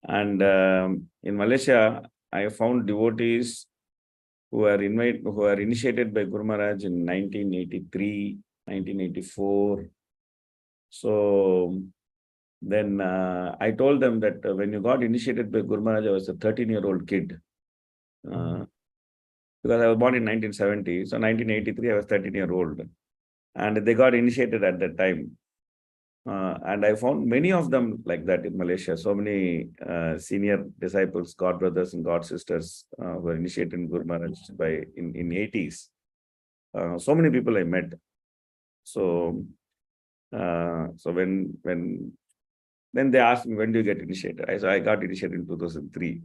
And in Malaysia, I found devotees who are initiated by Guru Maharaj in 1983, 1984. So then I told them that when you got initiated by Guru Maharaj, I was a 13-year-old kid. Because I was born in 1970. So 1983, I was 13-year-old. And they got initiated at that time. And I found many of them like that in Malaysia. So many senior disciples, God brothers and God sisters were initiated in Guru Maharaj in 80s. So many people I met. So then they asked me, when do you get initiated? I got initiated in 2003.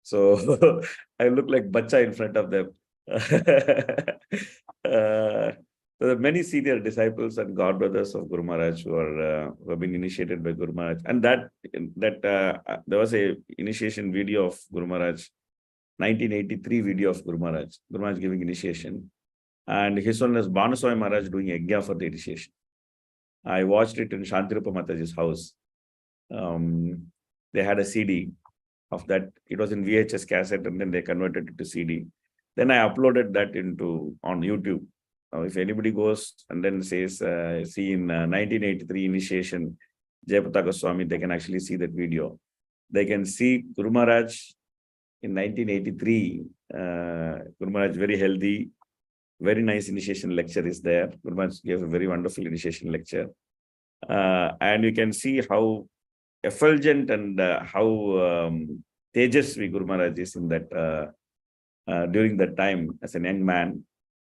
So I look like bacha in front of them. There are many senior disciples and God brothers of Guru Maharaj who have been initiated by Guru Maharaj. And there was a initiation video of Guru Maharaj, 1983 video of Guru Maharaj giving initiation. And his son was Bhanuswami Maharaj doing yajna for the initiation. I watched it in Shantirupa Mataji's house. They had a CD of that. It was in VHS cassette and then they converted it to CD. Then I uploaded that on YouTube. If anybody goes and then says, see in 1983 initiation, Jayapataka Swami, they can actually see that video. They can see Guru Maharaj in 1983. Guru Maharaj very healthy, very nice initiation lecture is there. Guru Maharaj gave a very wonderful initiation lecture. And you can see how effulgent and how Tejasvi Guru Maharaj is in that during that time as a young man.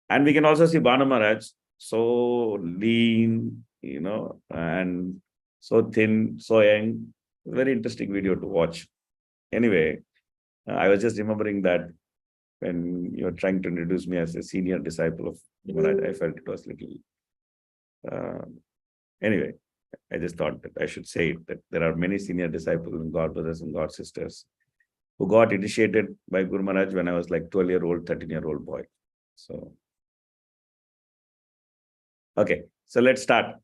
And we can also see Bhanu Maharaj, so lean, and so thin, so young. Very interesting video to watch. Anyway, I was just remembering that when you're trying to introduce me as a senior disciple of Maharaj, I felt it was little. Anyway, I just thought that I should say it, that there are many senior disciples and God brothers and God sisters who got initiated by Guru Maharaj when I was like 12-year-old, 13-year-old boy. So, okay, so let's start.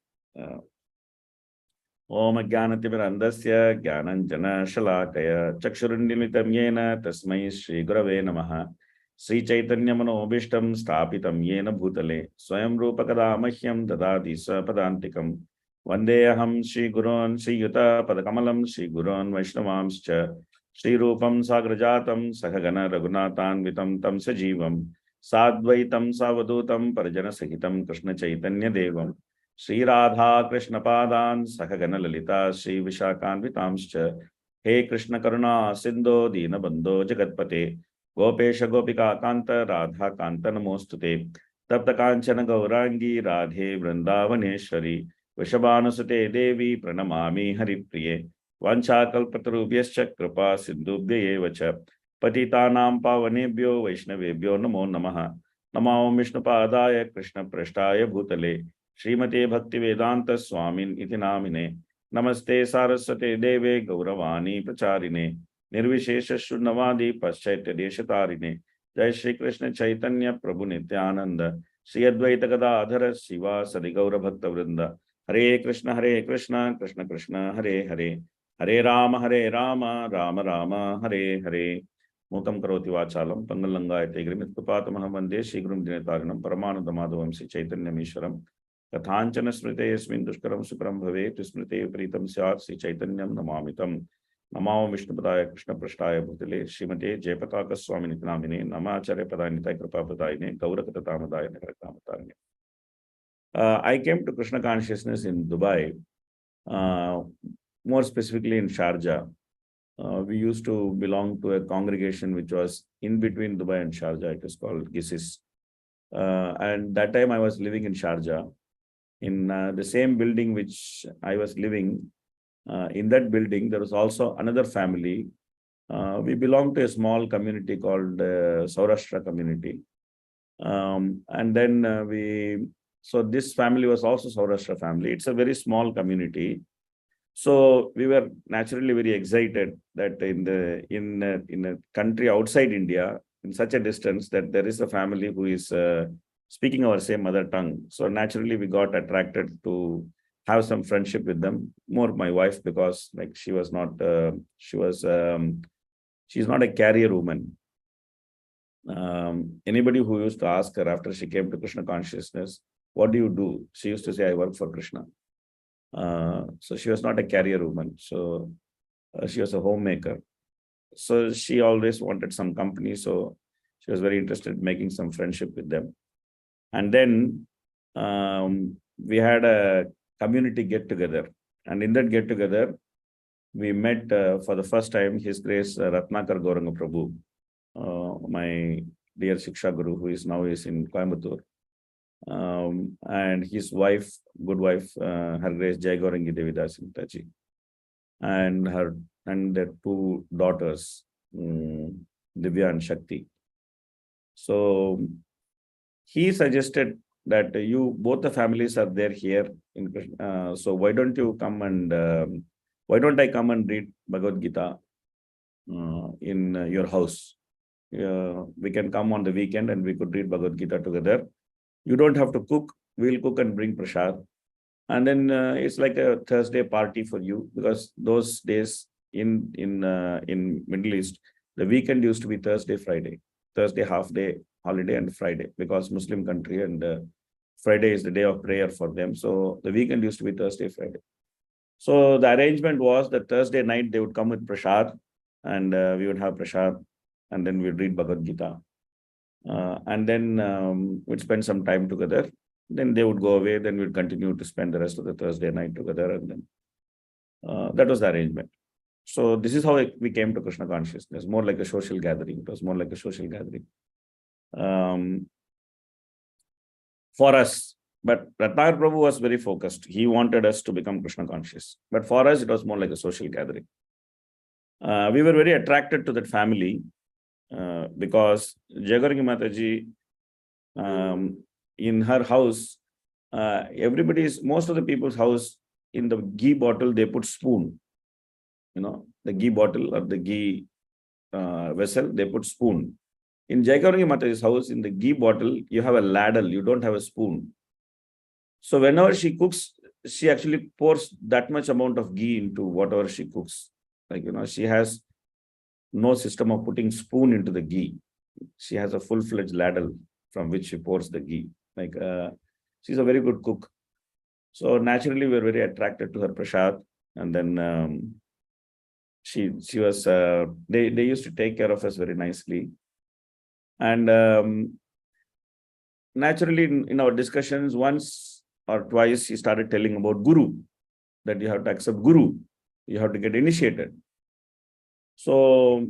Om Jnanatimirandasya Jnananjana Shalakaya Chakshurundilitam Yena Tasmai Shri Gurave Namaha Sri Chaitanya Manobishtam Stapitam Yena Bhutale Swayam Rupakada Mahyam Dadadi Sapadantikam Vandeham Shri Gurun Shri Yuta Padakamalam Shri Gurun Vaishnavamscha Shri Rupam Sagrajatam Sahagana Raghunathan Vitam Tam Sajivam Sadvaitam Savadutam Parjana Sahitam Krishna Chaitanya Devam Shri Radha Krishna Padan Sahagana Lalita Shri Vishakan Vitamscha He Krishna Karuna Sindho Dina Bandho Jagatpate Gopesha Gopika Kanta Radha Kanta Namostute Tapta Kanchana Gaurangi Radhe Vrindavaneshwari Vishabhanusute Devi Pranamami Haripriye Vanchakalpatarubhyascha Kripa Sindhubhya Evacha Patitanam Pavanebhyo Vaishnavebhyo Namo Namaha Namo Vishnupadaya Krishna Prashtaya Bhutale Srimate Bhaktivedanta Swamin iti namine Namaste Saraswate Deve Gauravani Pracharine Nirvishesha Shunnavadi Paschatya Deshatarine Jai Shri Krishna Chaitanya Prabhu Nityananda Shri Advaita Gadadhara Shiva Sadi Gaura Bhakta Vrinda Hare Krishna Krishna Krishna Hare Hare Hare Rama Rama Rama Hare Hare Mukam Karoti Vachalam Pangalangayate Grimit Kupatamaham Vande Shri Gurum Dinatarinam Paramanandamadovam Sri Chaitanya Mishwaram Kathanchana Smrite Yasmin Dushkaram Sukram Bhave Smrite Pritam Syat Sri Chaitanyam Namamitam Namao Vishnupadaya Krishna Prashtaya Bhutale Srimate Jayapataka Swami Nitinamine Namacharya Padanita Kripa Padayine Gaurakatamadaya Nagarakamatane. I came to Krishna consciousness in Dubai, more specifically in Sharjah. We used to belong to a congregation which was in between Dubai and Sharjah. It was called GISIS. And that time I was living in Sharjah. In the same building which I was living, in that building, there was also another family. We belonged to a small community called Saurashtra community. And then so this family was also Saurashtra family. It's a very small community. So we were naturally very excited that in a country outside India, in such a distance, that there is a family who is speaking our same mother tongue. So naturally we got attracted to have some friendship with them. More my wife, because like she was not, she's not a carrier woman. Anybody who used to ask her after she came to Krishna consciousness, what do you do? She used to say, I work for Krishna. So she was not a carrier woman. So she was a homemaker. So she always wanted some company. So she was very interested in making some friendship with them. And then we had a community get-together. And in that get-together, we met for the first time His Grace Ratnakar Gauranga Prabhu, my dear Shiksha Guru, who is now in Coimbatore. And his wife, good wife, Her Grace Jai Gaurangi Devidas Tachi, and their two daughters, Divya and Shakti. So he suggested that both the families are there here in so why don't you come and why don't I come and read Bhagavad Gita in your house? We can come on the weekend and we could read Bhagavad Gita together. You don't have to cook. We'll cook and bring prasad. And then it's like a Thursday party for you, because those days in Middle East, the weekend used to be Thursday, Friday. Thursday half day holiday and Friday, because Muslim country, and Friday is the day of prayer for them. So the weekend used to be Thursday, Friday. So the arrangement was that Thursday night they would come with prasad, and we would have prasad, and then we'd read Bhagavad Gita. And then we'd spend some time together. Then they would go away. Then we'd continue to spend the rest of the Thursday night together. And then that was the arrangement. So this is how we came to Krishna consciousness, more like a social gathering. It was more like a social gathering for us. But Ratnakar Prabhu was very focused. He wanted us to become Krishna conscious. But for us, it was more like a social gathering. We were very attracted to that family because Jagarangi Mataji, in her house, most of the people's house, in the ghee bottle, they put spoon. The ghee bottle or the ghee vessel, they put spoon. In Jagarangi Mataji's house, in the ghee bottle, you have a ladle, you don't have a spoon. So whenever she cooks, she actually pours that much amount of ghee into whatever she cooks. Like, she has no system of putting spoon into the ghee. She has a full-fledged ladle from which she pours the ghee. Like, she's a very good cook. So naturally, we were very attracted to her prasad. And then she was, they used to take care of us very nicely. And naturally, in our discussions, once or twice, she started telling about Guru, that you have to accept Guru, you have to get initiated. So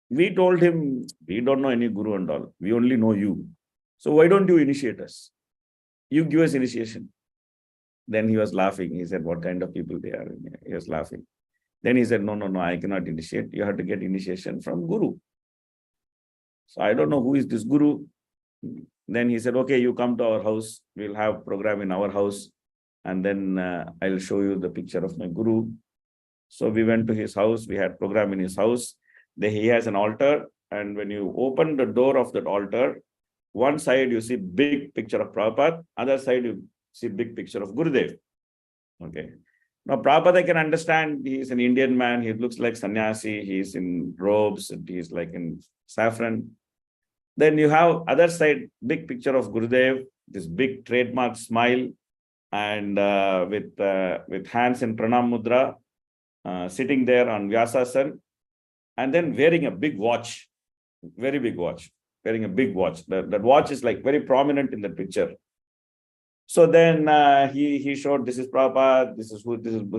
we told him, we don't know any Guru and all, we only know you. So why don't you initiate us? You give us initiation. Then he was laughing. He said, what kind of people they are? He was laughing. Then he said, no, I cannot initiate. You have to get initiation from Guru. So I don't know who is this Guru. Then he said, okay, you come to our house. We'll have program in our house. And then I'll show you the picture of my Guru. So we went to his house. We had program in his house. He has an altar. And when you open the door of that altar, one side you see big picture of Prabhupada. Other side you see big picture of Gurudev. Okay. Now Prabhupada, I can understand. He is an Indian man. He looks like sannyasi. He is in robes. And he is like in saffron. Then you have other side, big picture of Gurudev, this big trademark smile, and with hands in pranam mudra, sitting there on Vyasasan, and then wearing a big watch, very big watch, wearing a big watch. That watch is like very prominent in the picture. So then he showed, this is Prabhupada, this is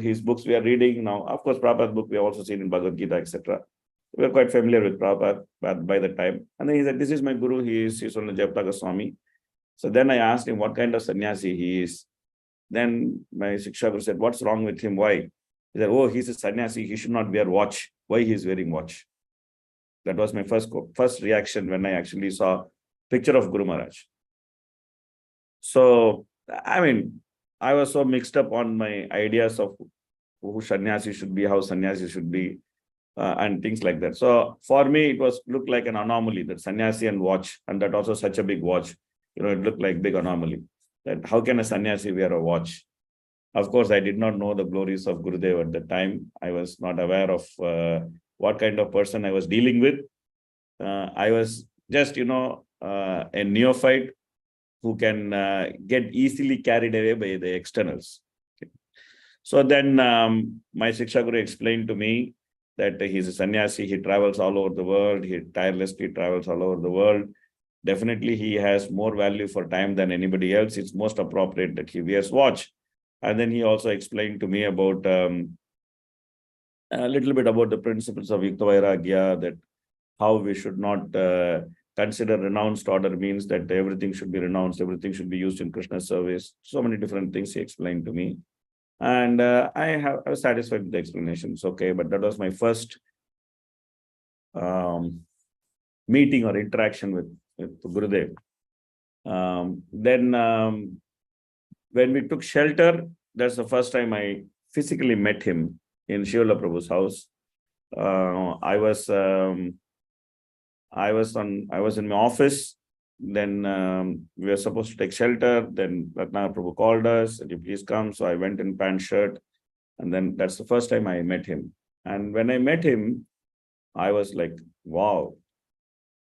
his books we are reading now. Of course, Prabhupada's book we have also seen in Bhagavad Gita, etc. We were quite familiar with Prabhupada by the time. And then he said, this is my Guru, he is HH Jayapatāka Swami. So then I asked him what kind of sannyasi he is. Then my Shiksha Guru said, what's wrong with him? Why? He said, oh, he's a sannyasi, he should not wear watch. Why he is wearing watch? That was my first reaction when I actually saw picture of Guru Maharaj. So, I mean, I was so mixed up on my ideas of who sannyasi should be, how sannyasi should be. And things like that. So for me, it looked like an anomaly, that sannyasi and watch, and that also such a big watch. It looked like big anomaly. That how can a sannyasi wear a watch? Of course, I did not know the glories of Gurudev at the time. I was not aware of what kind of person I was dealing with. I was just, a neophyte who can get easily carried away by the externals. Okay. So then my Shiksha Guru explained to me that he's a sannyasi, he travels all over the world, he tirelessly travels all over the world. Definitely he has more value for time than anybody else. It's most appropriate that he wears watch. And then he also explained to me about a little bit about the principles of Yukta Vairagya, that how we should not consider renounced order means that everything should be renounced, everything should be used in Krishna's service. So many different things he explained to me. And I was satisfied with the explanations. Okay, but that was my first meeting or interaction with Gurudev. Then when we took shelter, that's the first time I physically met him in Lila Prabhu's house. I was in my office. Then we were supposed to take shelter. Then Ratnakar Prabhu called us, "Said, you please come." So I went in pant shirt, and then that's the first time I met him. And when I met him, I was like, "Wow,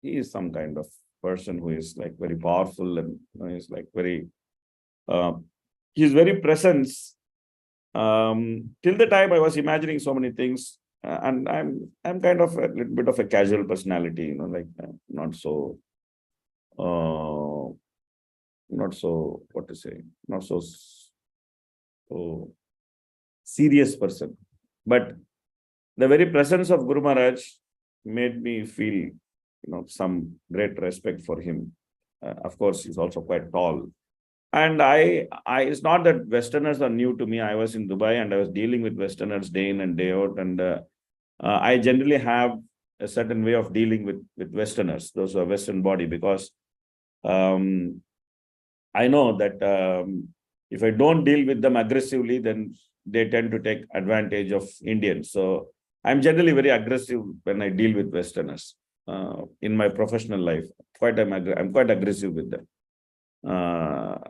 he is some kind of person who is like very powerful, and he's like very." His very presence. Till the time I was imagining so many things, and I'm kind of a little bit of a casual personality, like not so what to say, not so serious person. But the very presence of Guru Maharaj made me feel, some great respect for him. Of course, he's also quite tall. And I it's not that Westerners are new to me. I was in Dubai and I was dealing with Westerners day in and day out. And I generally have a certain way of dealing with Westerners, those who are Western body, because I know that if I don't deal with them aggressively, then they tend to take advantage of Indians. So I'm generally very aggressive when I deal with Westerners in my professional life. I'm quite aggressive with them.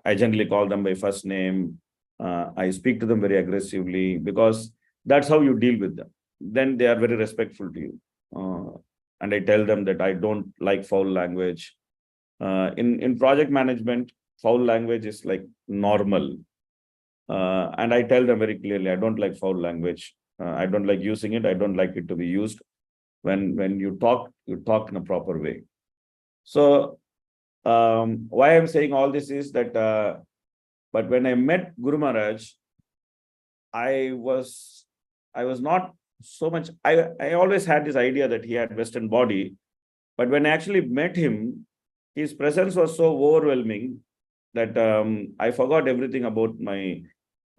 I generally call them by first name. I speak to them very aggressively because that's how you deal with them. Then they are very respectful to you. And I tell them that I don't like foul language. In project management, foul language is like normal. And I tell them very clearly, I don't like foul language. I don't like using it. I don't like it to be used. When you talk in a proper way. So why I'm saying all this is that, but when I met Guru Maharaj, I was not so much, I always had this idea that he had Western body, but when I actually met him, his presence was so overwhelming that I forgot everything about my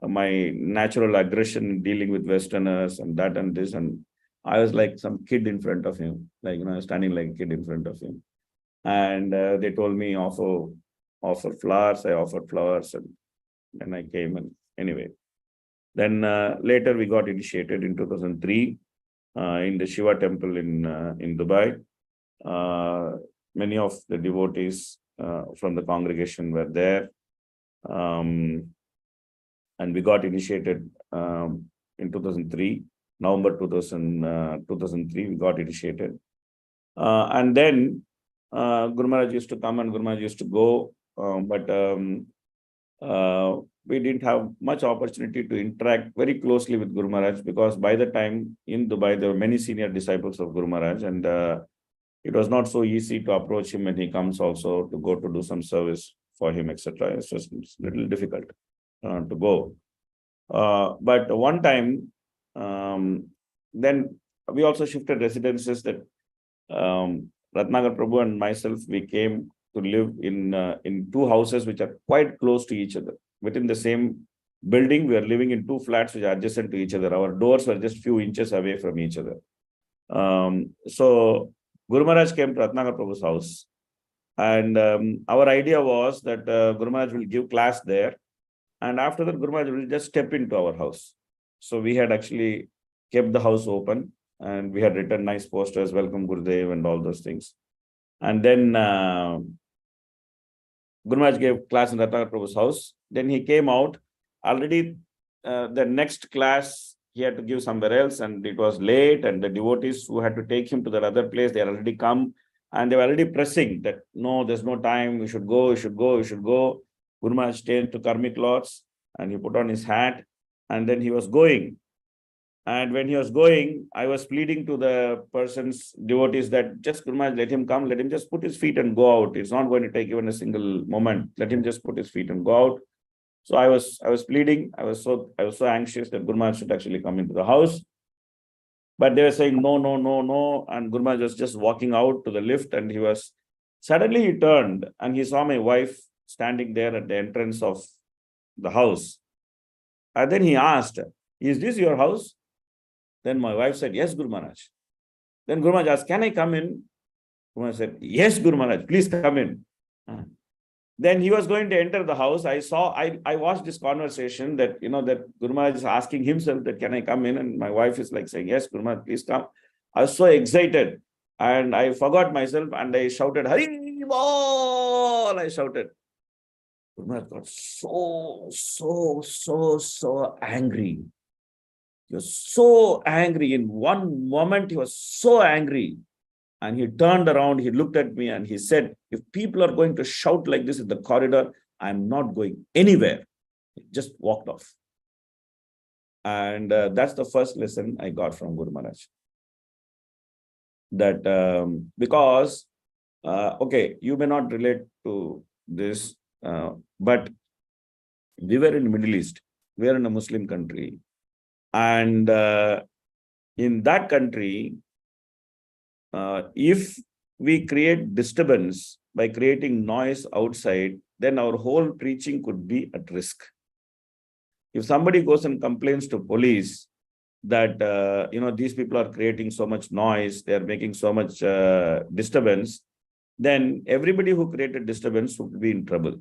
natural aggression in dealing with Westerners and that and this, and I was like some kid in front of him, like, standing like a kid in front of him. And they told me offer flowers. I offered flowers, and then I came. And anyway, then later we got initiated in 2003 in the Shiva temple in Dubai. Many of the devotees from the congregation were there, and we got initiated in 2003, November 2003. We got initiated, and then Guru Maharaj used to come and Guru Maharaj used to go, but we didn't have much opportunity to interact very closely with Guru Maharaj, because by the time in Dubai, there were many senior disciples of Guru Maharaj, and it was not so easy to approach him when he comes also to go to do some service for him, etc. It's just a little difficult to go. But one time, then we also shifted residences, that Ratnakar Prabhu and myself, we came to live in two houses which are quite close to each other. Within the same building, we are living in two flats which are adjacent to each other. Our doors were just few inches away from each other. So Guru Maharaj came to Ratnakar Prabhu's house, and our idea was that Guru Maharaj will give class there, and after that Guru Maharaj will just step into our house. So we had actually kept the house open, and we had written nice posters, welcome Gurudev and all those things. And then Guru Maharaj gave class in Ratnakar Prabhu's house. Then he came out. Already the next class he had to give somewhere else, and it was late, and the devotees who had to take him to that other place, they had already come, and they were already pressing that, no, there's no time, we should go, we should go, we should go. Guru Maharaj changed to karmic clothes, and he put on his hat, and then he was going. And when he was going, I was pleading to the person's devotees that just Guru Maharaj, let him come, let him just put his feet and go out. It's not going to take even a single moment. Let him just put his feet and go out. So I was pleading. I was so anxious that Guru Maharaj should actually come into the house. But they were saying no, no, no, no. And Guru Maharaj was just walking out to the lift, and suddenly he turned and he saw my wife standing there at the entrance of the house. And then he asked, is this your house? Then my wife said, yes, Guru Maharaj. Then Guru Maharaj asked, can I come in? Guru Maharaj said, yes, Guru Maharaj, please come in. Then he was going to enter the house. I watched this conversation that, that Guru Maharaj is asking himself that, can I come in? And my wife is like saying, yes, Guru Maharaj, please come. I was so excited and I forgot myself and I shouted, Harilīlā! I shouted. Guru Maharaj got so angry. He was so angry. In one moment, he was so angry. And he turned around, he looked at me and he said, if people are going to shout like this in the corridor, I'm not going anywhere. He just walked off. And that's the first lesson I got from Guru Maharaj. That because, okay, you may not relate to this, but we were in the Middle East. We are in a Muslim country. And in that country, if we create disturbance by creating noise outside, then our whole preaching could be at risk. If somebody goes and complains to police that, these people are creating so much noise, they are making so much disturbance, then everybody who created disturbance would be in trouble.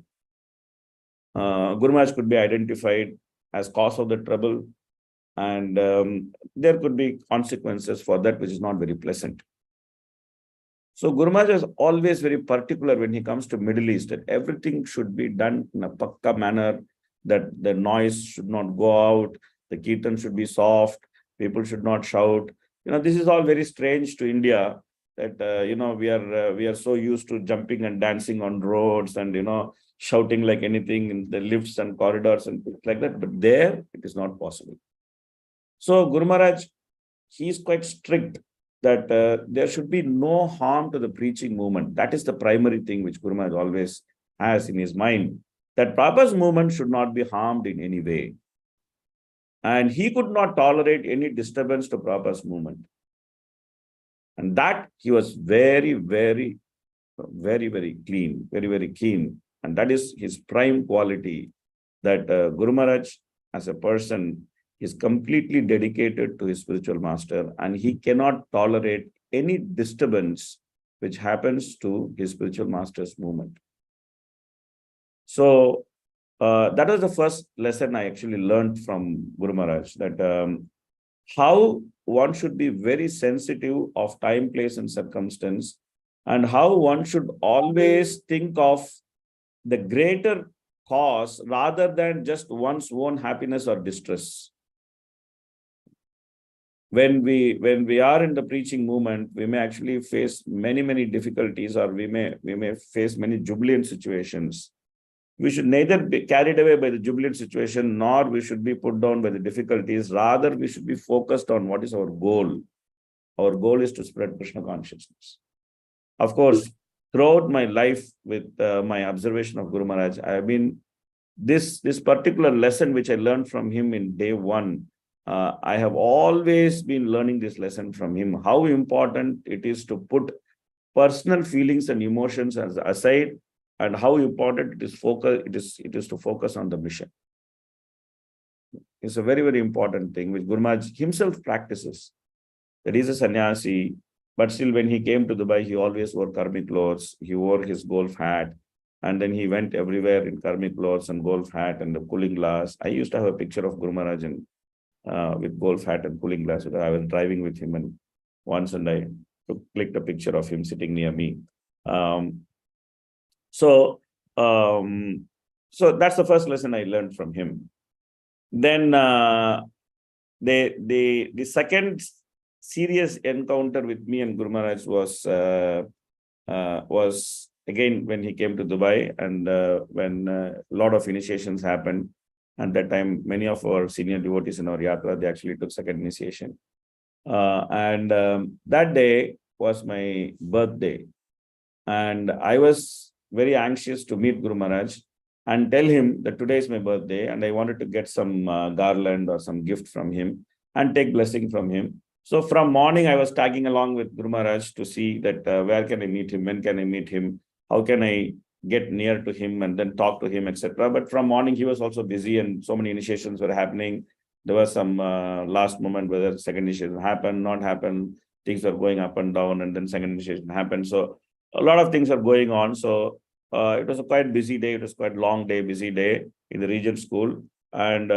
Guru Maharaj could be identified as cause of the trouble, and there could be consequences for that, which is not very pleasant. So Guru Maharaj is always very particular when he comes to Middle East, that everything should be done in a pakka manner, that the noise should not go out, the kirtan should be soft, people should not shout. This is all very strange to India, that, we are so used to jumping and dancing on roads and, shouting like anything in the lifts and corridors and things like that. But there, it is not possible. So Guru Maharaj, he is quite strict that there should be no harm to the preaching movement. That is the primary thing which Guru Maharaj always has in his mind, that Prabhupada's movement should not be harmed in any way. And he could not tolerate any disturbance to Prabhupada's movement. And that he was very, very, very, very clean, very, very keen. And that is his prime quality, that Guru Maharaj as a person is completely dedicated to his spiritual master, and he cannot tolerate any disturbance which happens to his spiritual master's movement. So that was the first lesson I actually learned from Guru Maharaj, that how one should be very sensitive of time, place, and circumstance, and how one should always think of the greater cause rather than just one's own happiness or distress. When we are in the preaching movement, we may actually face many, many difficulties, or we may face many jubilant situations. We should neither be carried away by the jubilant situation, nor we should be put down by the difficulties. Rather, we should be focused on what is our goal. Our goal is to spread Krishna consciousness. Of course, throughout my life with my observation of Guru Maharaj, I have been, this particular lesson which I learned from him in day one, I have always been learning this lesson from him, how important it is to put personal feelings and emotions aside, and how important it is to focus on the mission. It's a very, very important thing which Guru Maharaj himself practices. That he is a sannyasi, but still when he came to Dubai, he always wore karmic clothes. He wore his golf hat, and then he went everywhere in karmic clothes and golf hat and the cooling glass. I used to have a picture of Guru Maharaj with golf hat and cooling glass. I was driving with him, and once I clicked a picture of him sitting near me. So that's the first lesson I learned from him. Then the second serious encounter with me and Guru Maharaj was again when he came to Dubai, and when a lot of initiations happened. At that time, many of our senior devotees in our yatra, they actually took second initiation. And that day was my birthday. And I was very anxious to meet Guru Maharaj and tell him that today is my birthday and I wanted to get some garland or some gift from him and take blessing from him. So from morning, I was tagging along with Guru Maharaj to see that where can I meet him, when can I meet him, how can I get near to him and then talk to him, etc. But from morning, he was also busy and so many initiations were happening. There was some last moment whether second initiation happened, not happened. Things were going up and down, and then second initiation happened. So a lot of things are going on. So it was a quite busy day. It was quite long day, busy day in the region school. And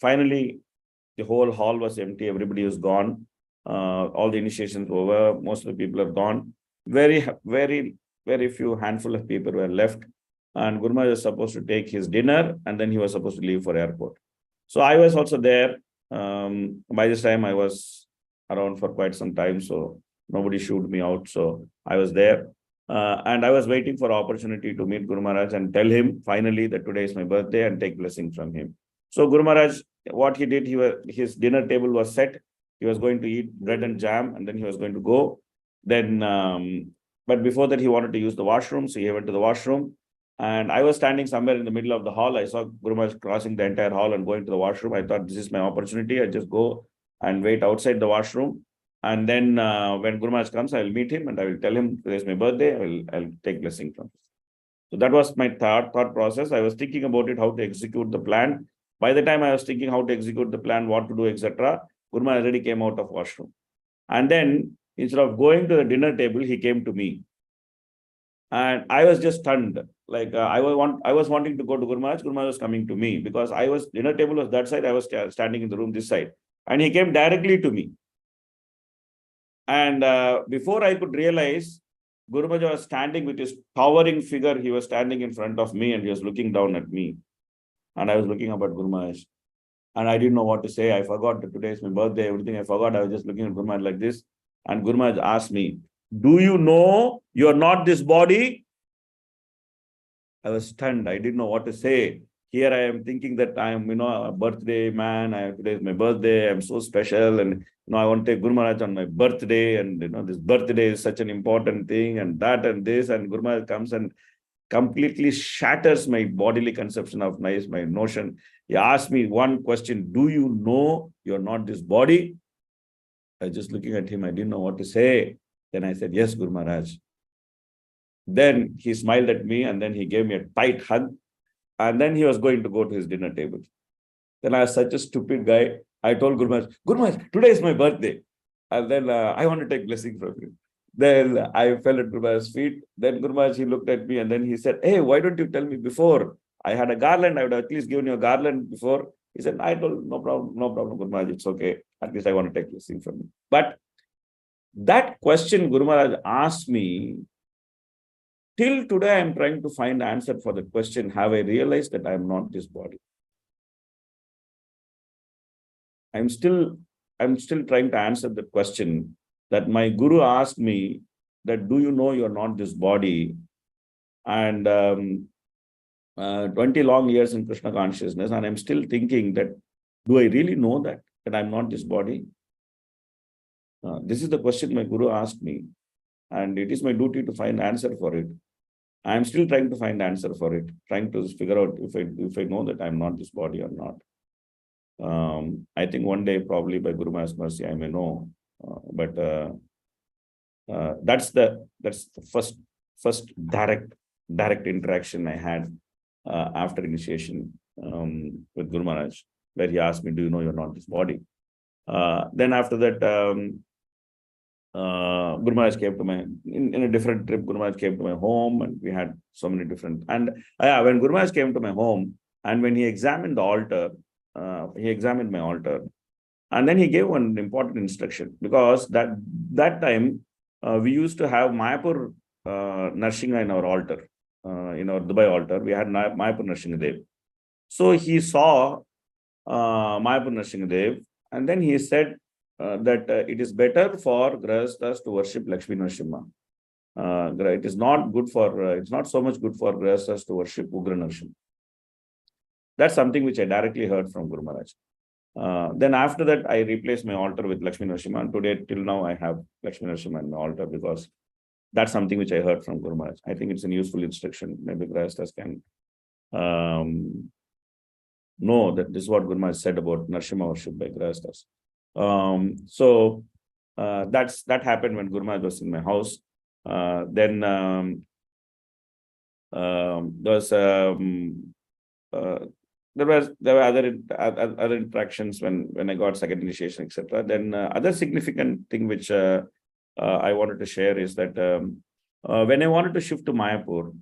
finally, the whole hall was empty. Everybody was gone. All the initiations over. Most of the people are gone. Very, very, very few handful of people were left. And Guru Maharaj was supposed to take his dinner, and then he was supposed to leave for airport. So I was also there. By this time, I was around for quite some time. So nobody shooed me out. So I was there. And I was waiting for opportunity to meet Guru Maharaj and tell him finally that today is my birthday and take blessing from him. So Guru Maharaj, what he did, his dinner table was set. He was going to eat bread and jam, and then he was going to go. Then, but before that, he wanted to use the washroom. So he went to the washroom. And I was standing somewhere in the middle of the hall. I saw Guru Maharaj crossing the entire hall and going to the washroom. I thought, this is my opportunity. I just go and wait outside the washroom. And then when Guru Maharaj comes, I will meet him and I will tell him today's my birthday. I'll take blessing from him. So that was my thought process. I was thinking about it, how to execute the plan. By the time I was thinking how to execute the plan, what to do, etc., Guru Maharaj already came out of washroom. And then instead of going to the dinner table, he came to me. And I was just stunned. Like I was wanting to go to Guru Maharaj. Guru Maharaj was coming to me because dinner table was that side. I was standing in the room this side. And he came directly to me. And before I could realize, Guru Maharaj was standing with his towering figure. He was standing in front of me and he was looking down at me. And I was looking up at Guru Maharaj. And I didn't know what to say. I forgot that today is my birthday, everything I forgot. I was just looking at Guru Maharaj like this. And Guru Maharaj asked me, do you know you're not this body? I was stunned. I didn't know what to say. Here I am thinking that I am, a birthday man. Today is my birthday. I'm so special. And, I want to take Guru Maharaj on my birthday. And, this birthday is such an important thing and that and this. And Guru Maharaj comes and completely shatters my bodily conception of my notion. He asked me one question, do you know you're not this body? I was just looking at him. I didn't know what to say. Then I said, yes, Guru Maharaj. Then he smiled at me and then he gave me a tight hug. And then he was going to go to his dinner table. Then I was such a stupid guy. I told Guru Maharaj, today is my birthday. And then I want to take blessing from him. Then I fell at Guru Maharaj's feet. Then Guru Maharaj, he looked at me and then he said, hey, why don't you tell me before? I had a garland. I would have at least given you a garland before. He said, I told, no problem, Guru Maharaj, it's okay. At least I want to take blessing from you. But that question Guru Maharaj asked me, till today, I'm trying to find the answer for the question, have I realized that I'm not this body? I'm still trying to answer the question that my Guru asked me that, do you know you're not this body? And 20 long years in Krishna consciousness, and I'm still thinking that, do I really know that I'm not this body? This is the question my Guru asked me, and it is my duty to find answer for it. I'm still trying to find answer for it, trying to figure out if I know that I'm not this body or not. I think one day, probably by Guru Maharaj's mercy, I may know. But that's the first direct interaction I had after initiation with Guru Maharaj, where he asked me, do you know you're not this body? Then after that, Guru Maharaj came to in a different trip, Guru Maharaj came to my home, and we had so many different, and when Guru Maharaj came to my home, and when he examined the altar, he examined my altar, and then he gave one important instruction, because that time we used to have Māyāpur Narsingha in our altar, in our Dubai altar, we had Māyāpur Narsingha Dev. So he saw Māyāpur Nrsimhadev, and then he said that it is better for Grahasthas to worship Lakshmi Nrsimha. It is not good for, it's not so much good for Grahasthas to worship Ugra Nrsimha. That's something which I directly heard from Guru Maharaj. Then after that, I replaced my altar with Lakshmi Nrsimha, and today, till now, I have Lakshmi Nrsimha in my altar because that's something which I heard from Guru Maharaj. I think it's a useful instruction. Maybe Grahasthas can know that this is what Guru Maharaj said about Nrsimha worship by Grahasthas. That happened when Guru Maharaj was in my house. Then there were other interactions when I got second initiation, etc. Then other significant thing which I wanted to share is that when I wanted to shift to Mayapur,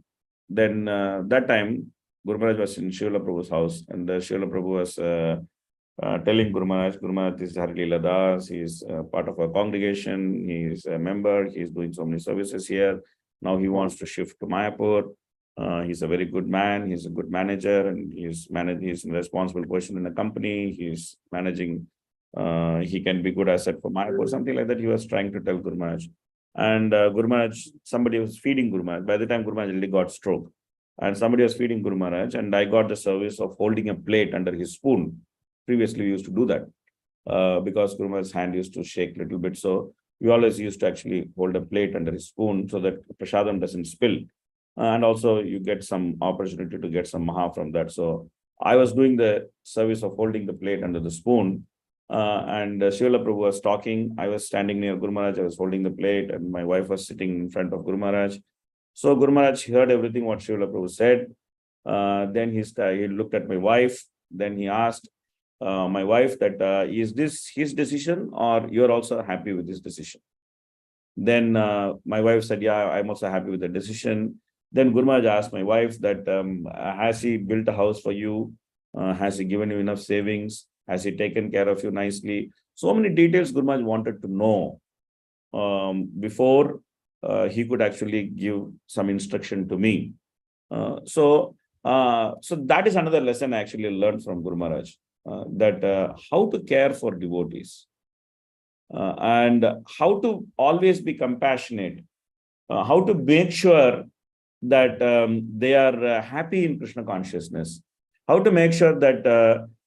then that time Guru Maharaj was in Srila Prabhu's house, and Srila Prabhu was telling Guru Maharaj, this is Harilīlā Das, he is part of our congregation, he is a member, he is doing so many services here. Now he wants to shift to Mayapur. He's a very good man, he's a good manager, and he's in a responsible position in the company. He's managing, he can be good asset for Mayapur, something like that he was trying to tell Guru Maharaj. And Guru Maharaj, somebody was feeding Guru Maharaj. By the time Guru Maharaj really got stroke, and somebody was feeding Guru Maharaj, and I got the service of holding a plate under his spoon. Previously, we used to do that because Guru Maharaj's hand used to shake a little bit. So we always used to actually hold a plate under his spoon so that prasadam doesn't spill. And also you get some opportunity to get some maha from that. So I was doing the service of holding the plate under the spoon. And Srila Prabhu was talking. I was standing near Guru Maharaj. I was holding the plate, and my wife was sitting in front of Guru Maharaj. So Guru Maharaj heard everything what Srila Prabhu said. Then he looked at my wife. Then he asked my wife that, is this his decision or you're also happy with this decision? Then my wife said, yeah, I'm also happy with the decision. Then Guru Maharaj asked my wife that, has he built a house for you? Has he given you enough savings? Has he taken care of you nicely? So many details Guru Maharaj wanted to know before he could actually give some instruction to me. So that is another lesson I actually learned from Guru Maharaj, that how to care for devotees and how to always be compassionate, how to make sure that they are happy in Krishna consciousness, how to make sure that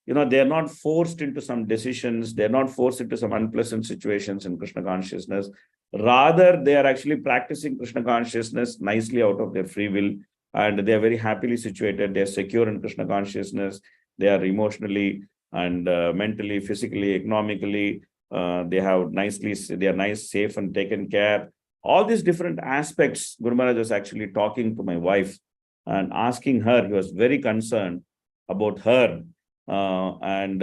they are not forced into some decisions, they are not forced into some unpleasant situations in Krishna consciousness. Rather, they are actually practicing Krishna consciousness nicely out of their free will, and they are very happily situated. They are secure in Krishna consciousness. They are emotionally and mentally, physically, economically. They are nice, safe, and taken care. All these different aspects, Guru Maharaj was actually talking to my wife and asking her. He was very concerned about her and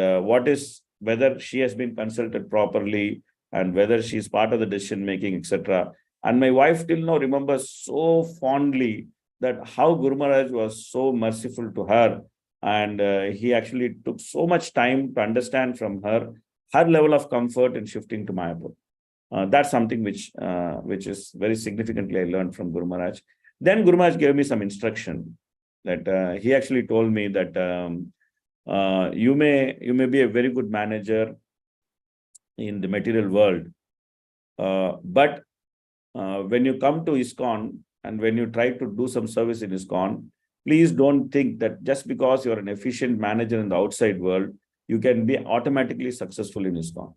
whether she has been consulted properly and whether she is part of the decision making, etc. And my wife till now remembers so fondly that how Guru Maharaj was so merciful to her, and he actually took so much time to understand from her level of comfort in shifting to Mayapur. That's something which is very significantly I learned from Guru Maharaj. Then Guru Maharaj gave me some instruction that he actually told me that you may be a very good manager in the material world, but when you come to Iskcon and when you try to do some service in Iskcon, please don't think that just because you're an efficient manager in the outside world, you can be automatically successful in Iskcon.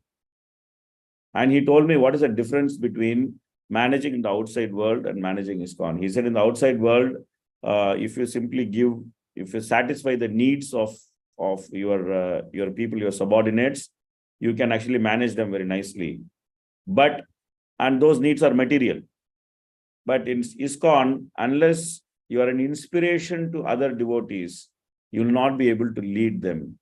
And he told me what is the difference between managing in the outside world and managing Iskcon. He said in the outside world, if you satisfy the needs of your people, your subordinates, you can actually manage them very nicely. And those needs are material. But in Iskcon, unless you are an inspiration to other devotees, you will not be able to lead them.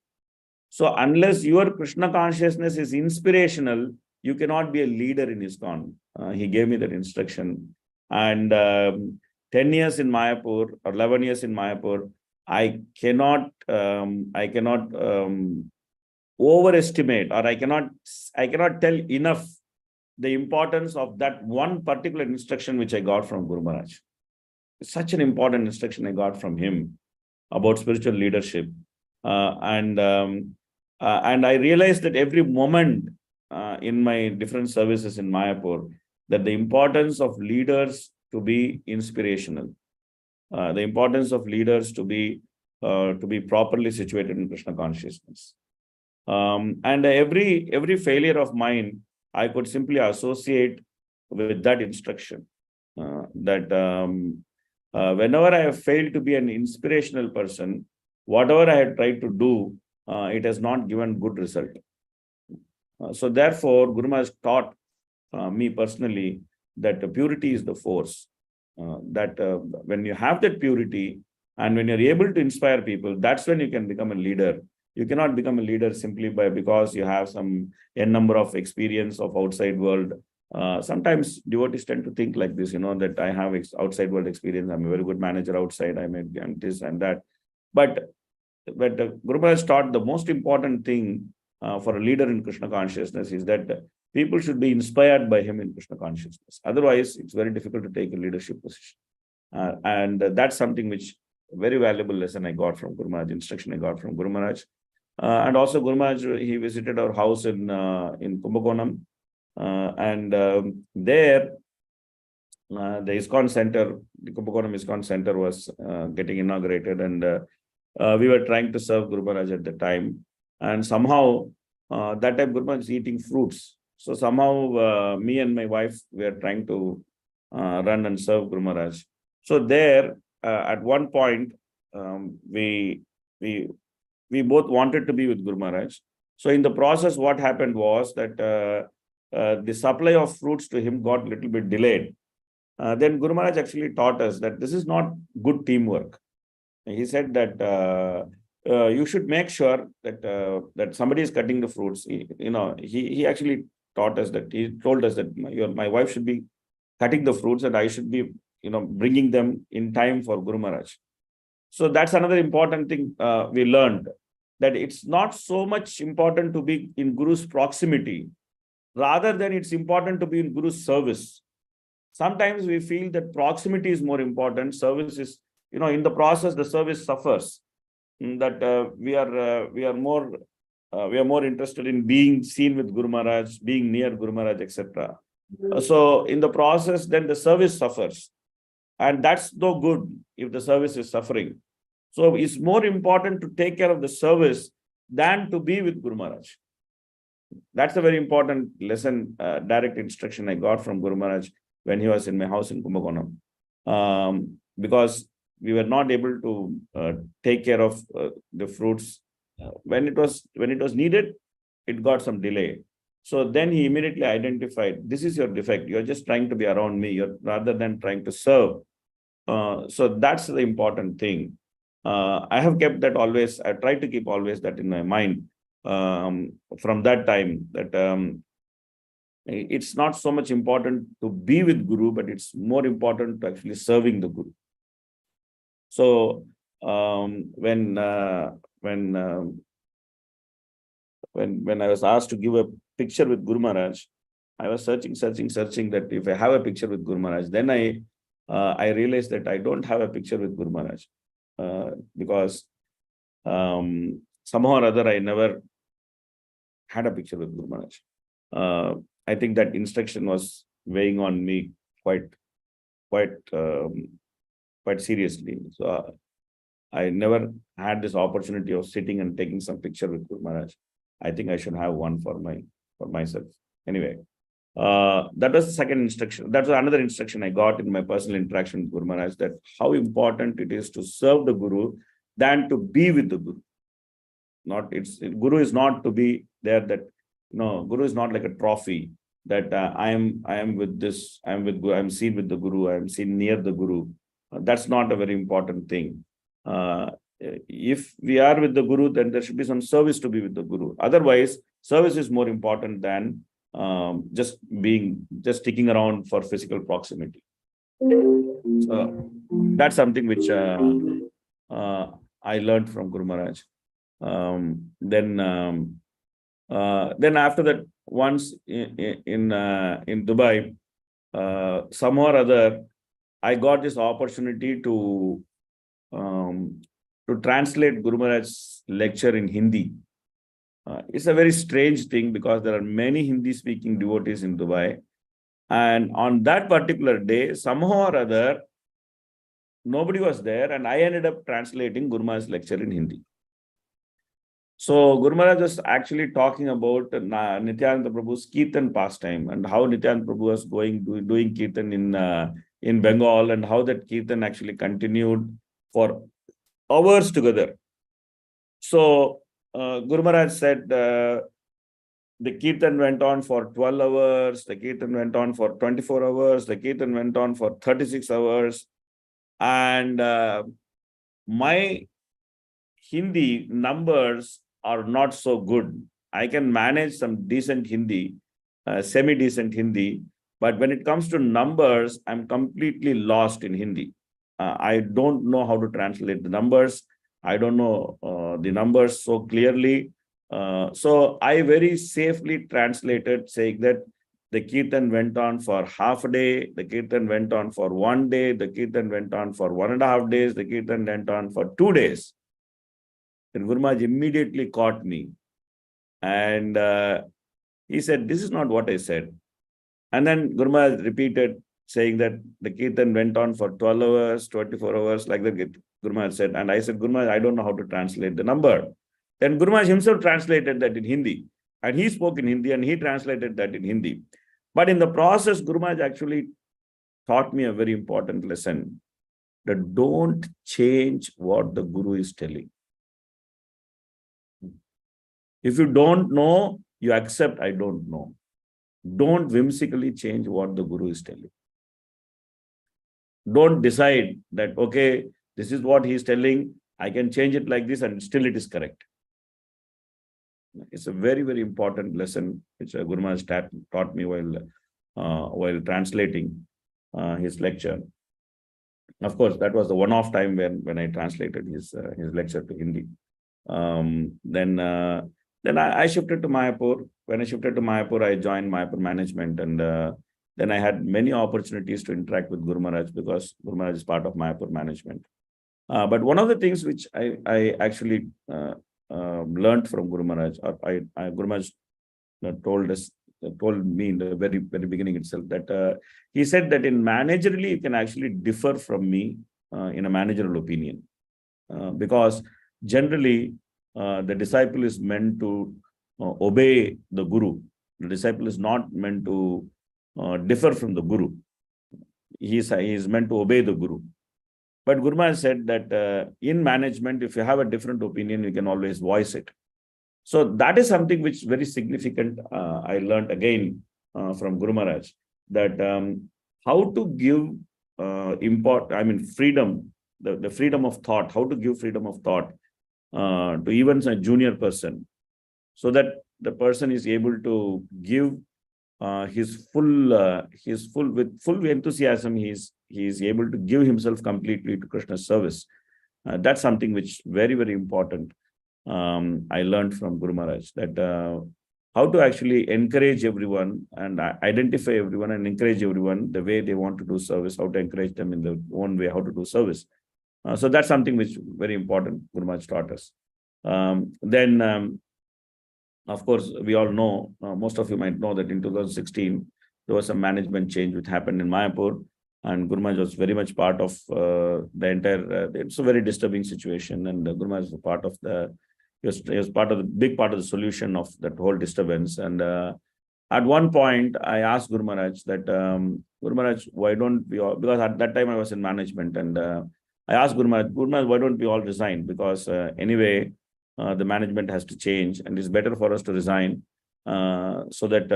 So unless your Krishna consciousness is inspirational, you cannot be a leader in Iskcon. He gave me that instruction. And 10 years in Mayapur or 11 years in Mayapur, I cannot overestimate, or I cannot tell enough the importance of that one particular instruction which I got from Guru Maharaj. It's such an important instruction I got from him about spiritual leadership. And I realized that every moment in my different services in Mayapur, that the importance of leaders to be inspirational, the importance of leaders to be properly situated in Krishna consciousness. And every failure of mine, I could simply associate with that instruction. Whenever I have failed to be an inspirational person, whatever I had tried to do, it has not given good result. So therefore, Guru Maharaj taught me personally that purity is the force. When you have that purity and when you're able to inspire people, that's when you can become a leader. You cannot become a leader simply because you have some n number of experience of outside world. Sometimes devotees tend to think like this, that I have outside world experience. I'm a very good manager outside. I'm this and that. But Guru Maharaj taught the most important thing for a leader in Krishna consciousness is that people should be inspired by him in Krishna consciousness. Otherwise, it's very difficult to take a leadership position. And that's something which very valuable lesson I got from Guru Maharaj, instruction I got from Guru Maharaj. And also Guru Maharaj, he visited our house in Kumbakonam. There, the Iskcon Center, the Kumbakonam Iskcon Center was getting inaugurated, and we were trying to serve Guru Maharaj at the time. And somehow, that time Guru Maharaj is eating fruits. So somehow, me and my wife were trying to run and serve Guru Maharaj. So there, at one point, we both wanted to be with Guru Maharaj. So in the process, what happened was that the supply of fruits to him got a little bit delayed. Then Guru Maharaj actually taught us that this is not good teamwork. He said that you should make sure that somebody is cutting the fruits. He actually taught us that. He told us that my wife should be cutting the fruits and I should be bringing them in time for Guru Maharaj. So that's another important thing we learned, that it's not so much important to be in Guru's proximity, rather than it's important to be in Guru's service. Sometimes we feel that proximity is more important. Service is, in the process, the service suffers. That we are more interested in being seen with Guru Maharaj, being near Guru Maharaj, etc. So in the process, then the service suffers. And that's no good if the service is suffering. So it's more important to take care of the service than to be with Guru Maharaj. That's a very important lesson, direct instruction I got from Guru Maharaj when he was in my house in Kumbakonam. Because we were not able to take care of the fruits. When it was needed, it got some delay. So then he immediately identified, this is your defect. You're just trying to be around me, rather than trying to serve. So that's the important thing. I have kept that always. I try to keep always that in my mind from that time, that it's not so much important to be with Guru, but it's more important to actually serving the Guru. So when I was asked to give a picture with Guru Maharaj, I was searching that if I have a picture with Guru Maharaj, then I realized that I don't have a picture with Guru Maharaj because somehow or other I never had a picture with Guru Maharaj. I think that instruction was weighing on me quite seriously. So I never had this opportunity of sitting and taking some picture with Guru Maharaj. I think I should have one for myself. Anyway, that was the second instruction. That was another instruction I got in my personal interaction with Guru Maharaj, that how important it is to serve the Guru than to be with the Guru. Guru is not to be there. Guru is not like a trophy that I am with this. I am with Guru. I am seen with the Guru. I am seen near the Guru. That's not a very important thing. If we are with the Guru, then there should be some service to be with the Guru. Otherwise, service is more important than just sticking around for physical proximity. So that's something which I learned from Guru Maharaj. Then after that, once in Dubai, somehow or other, I got this opportunity to translate Guru Maharaj's lecture in Hindi. It's a very strange thing because there are many Hindi-speaking devotees in Dubai. And on that particular day, somehow or other, nobody was there, and I ended up translating Guru Maharaj's lecture in Hindi. So Guru Maharaj was actually talking about Nityananda Prabhu's Kirtan pastime and how Nityananda Prabhu was doing Kirtan in Bengal, and how that Kirtan actually continued for hours together. So Guru Maharaj said the Kirtan went on for 12 hours, the Kirtan went on for 24 hours, the Kirtan went on for 36 hours. And my Hindi numbers are not so good. I can manage some decent Hindi, semi-decent Hindi, but when it comes to numbers, I'm completely lost in Hindi. I don't know how to translate the numbers. I don't know the numbers so clearly. So I very safely translated, saying that the Kirtan went on for half a day, the Kirtan went on for 1 day, the Kirtan went on for 1.5 days, the Kirtan went on for 2 days. Then Guru Maharaj immediately caught me. And he said, this is not what I said. And then Guru Maharaj repeated, saying that the Kirtan went on for 12 hours, 24 hours, like that Guru Maharaj said. And I said, Guru Maharaj, I don't know how to translate the number. Then Guru Maharaj himself translated that in Hindi. And he spoke in Hindi and he translated that in Hindi. But in the process, Guru Maharaj actually taught me a very important lesson, that don't change what the Guru is telling. If you don't know, you accept, I don't know. Don't whimsically change what the Guru is telling. Don't decide that, okay, this is what he is telling, I can change it like this and still it is correct. It's a very, very important lesson which Guru Maharaj taught me while translating his lecture. Of course, that was the one-off time when I translated his lecture to Hindi. Then I shifted to Māyāpur. When I shifted to Māyāpur, I joined Māyāpur management, and then I had many opportunities to interact with Guru Maharaj because Guru Maharaj is part of Māyāpur management. But one of the things which I actually learned from Guru Maharaj, Guru Maharaj told me in the very, very beginning itself, that he said that in managerially, you can actually differ from me in a managerial opinion. Because generally, the disciple is meant to obey the Guru. The disciple is not meant to differ from the Guru. He is meant to obey the Guru. But Guru Maharaj said that in management, if you have a different opinion, you can always voice it. So that is something which is very significant. I learned again from Guru Maharaj, that how to give freedom, the freedom of thought, how to give freedom of thought to even a junior person, so that the person is able to give with full enthusiasm. He is able to give himself completely to Krishna's service. That's something which very, very important. I learned from Guru Maharaj, that how to actually encourage everyone and identify everyone and encourage everyone the way they want to do service, how to encourage them in their own way, how to do service. So that's something which is very important. Guru Maharaj taught us. Of course, we all know, most of you might know that in 2016, there was a management change which happened in Māyāpur, and Guru Maharaj was very much part of the entire, it's a very disturbing situation, and Guru Maharaj was part of he was part of the big part of the solution of that whole disturbance. And at one point, I asked Guru Maharaj that, Guru Maharaj, why don't we all, because at that time I was in management, and I asked Guru Maharaj, why don't we all resign? Because anyway, the management has to change, and it's better for us to resign so that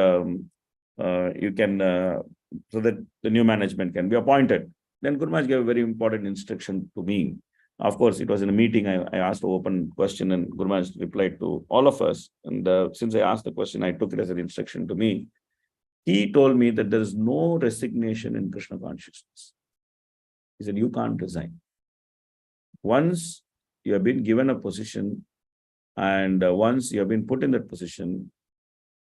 so that the new management can be appointed. Then Guru Maharaj gave a very important instruction to me. Of course, it was in a meeting. I asked an open question, and Guru Maharaj replied to all of us. And since I asked the question, I took it as an instruction to me. He told me that there is no resignation in Krishna consciousness. He said, you can't resign. Once you have been given a position, and once you have been put in that position,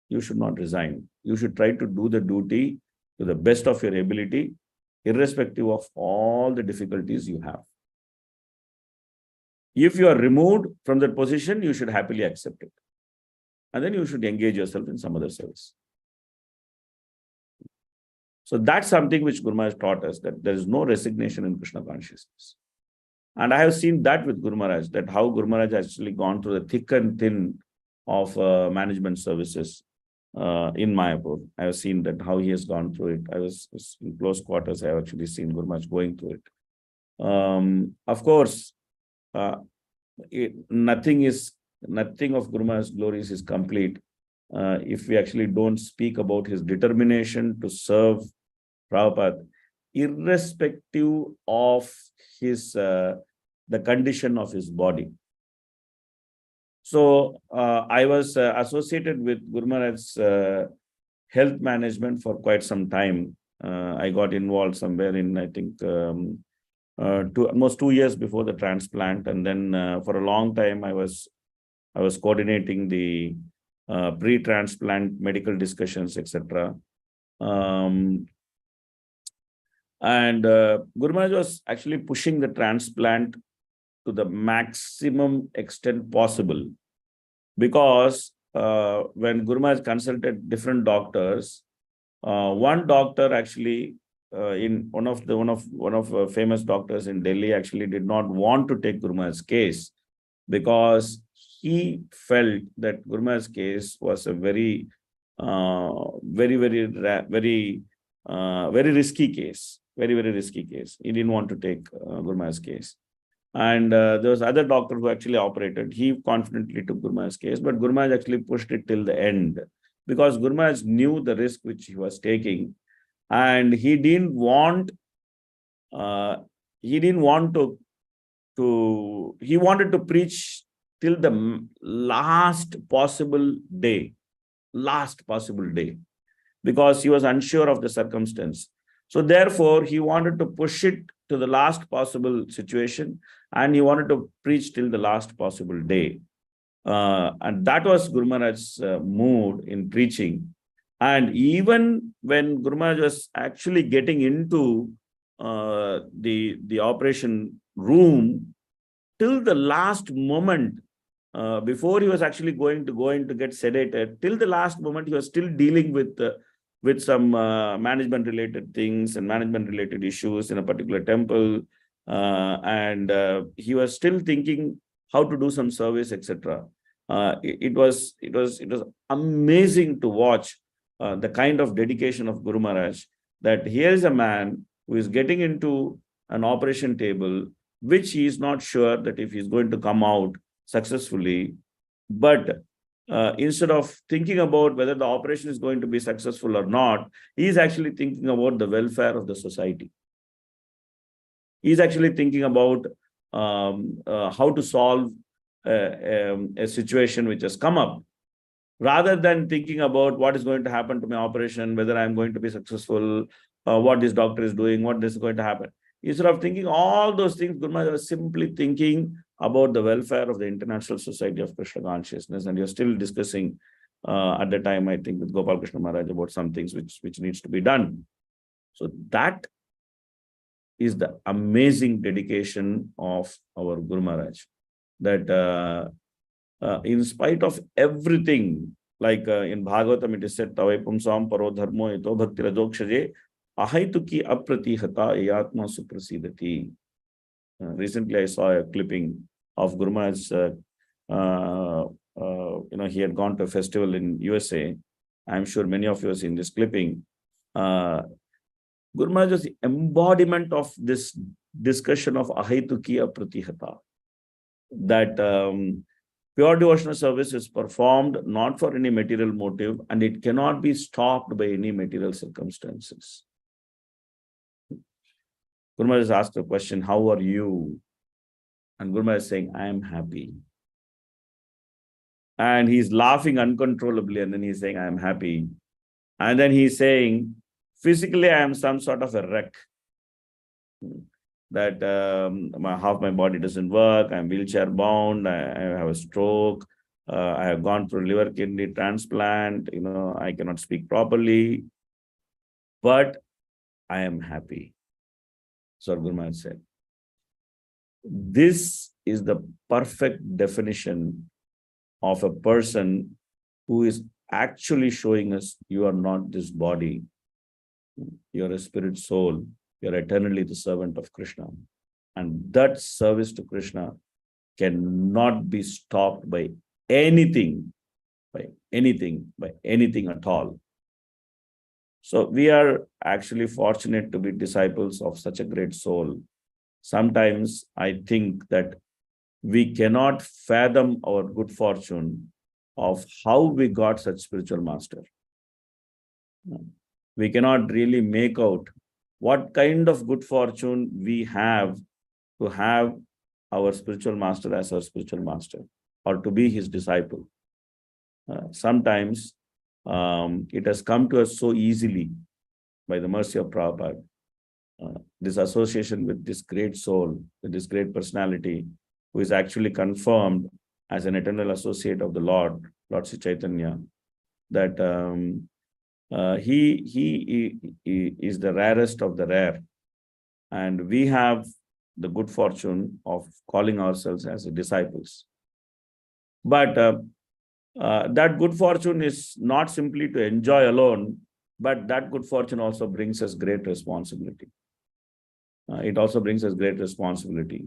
you should not resign. You should try to do the duty to the best of your ability, irrespective of all the difficulties you have. If you are removed from that position, you should happily accept it. and then you should engage yourself in some other service. So that's something which Guru Maharaj taught us, that there is no resignation in Krishna consciousness. And I have seen that with Guru Maharaj, that how Guru Maharaj has actually gone through the thick and thin of management services in Māyāpur. I have seen that how he has gone through it. I was in close quarters. I have actually seen Guru Maharaj going through it. Of course, nothing of Guru Maharaj's glories is complete if we actually don't speak about his determination to serve Prabhupada, irrespective of his the condition of his body. So I was associated with Guru Maharaj's health management for quite some time. I got involved somewhere in, I think, almost 2 years before the transplant, and then for a long time I was coordinating the pre-transplant medical discussions, etc. And Guru Maharaj was actually pushing the transplant to the maximum extent possible, because when Guru Maharaj consulted different doctors, one doctor actually, in one of famous doctors in Delhi, actually did not want to take Guru Maharaj's case, because he felt that Guru Maharaj's case was a very risky case, very risky case. He didn't want to take Guru Maharaj's case. And there was other doctor who actually operated. He confidently took Guru Maharaj's case, but Guru Maharaj actually pushed it till the end, because Guru Maharaj knew the risk which he was taking, and he didn't want he wanted to preach till the last possible day, because he was unsure of the circumstance. So therefore, he wanted to push it to the last possible situation, and he wanted to preach till the last possible day. And that was Guru Maharaj's mood in preaching. And even when Guru Maharaj was actually getting into the operation room, till the last moment, before he was actually going to get sedated, till the last moment, he was still dealing with some management related things and management related issues in a particular temple, and he was still thinking how to do some service, etc. It was amazing to watch the kind of dedication of Guru Maharaj, that here is a man who is getting into an operation table, which he is not sure that if he is going to come out successfully, but instead of thinking about whether the operation is going to be successful or not, he is actually thinking about the welfare of the society. He is actually thinking about how to solve a situation which has come up, rather than thinking about what is going to happen to my operation, whether I am going to be successful, what this doctor is doing, what is going to happen. Instead of thinking all those things, Guru Maharaj was simply thinking about the welfare of the International Society of Krishna Consciousness. And you're still discussing at the time, I think, with Gopal Krishna Maharaj about some things which needs to be done. So that is the amazing dedication of our Guru Maharaj, that in spite of everything, like in Bhagavatam it is said, Tavaipum Sam Paro Dharmo Ito Bhakti Rajokshaje Ahaituki Apratihata Eyatma Suprasidati. Recently, I saw a clipping of Guru Maharaj. He had gone to a festival in USA. I'm sure many of you have seen this clipping. Guru Maharaj was the embodiment of this discussion of Ahaituki Apratihata, that pure devotional service is performed not for any material motive, and it cannot be stopped by any material circumstances. Guru Maharaj asked a question, how are you? And Guru Maharaj is saying, I am happy. And he's laughing uncontrollably, and then he's saying, I am happy. And then he's saying, physically, I am some sort of a wreck. That half my body doesn't work, I'm wheelchair bound, I have a stroke, I have gone through liver kidney transplant, I cannot speak properly, but I am happy. So Guru Maharaj said, this is the perfect definition of a person who is actually showing us you are not this body, you are a spirit soul, you are eternally the servant of Krishna. And that service to Krishna cannot be stopped by anything at all. So we are actually fortunate to be disciples of such a great soul. Sometimes I think that we cannot fathom our good fortune of how we got such spiritual master. We cannot really make out what kind of good fortune we have to have our spiritual master as our spiritual master, or to be his disciple. Sometimes it has come to us so easily by the mercy of Prabhupada, this association with this great soul, with this great personality, who is actually confirmed as an eternal associate of the Lord Sri Chaitanya, that he is the rarest of the rare. And we have the good fortune of calling ourselves as disciples. But that good fortune is not simply to enjoy alone, but that good fortune also brings us great responsibility. It also brings us great responsibility.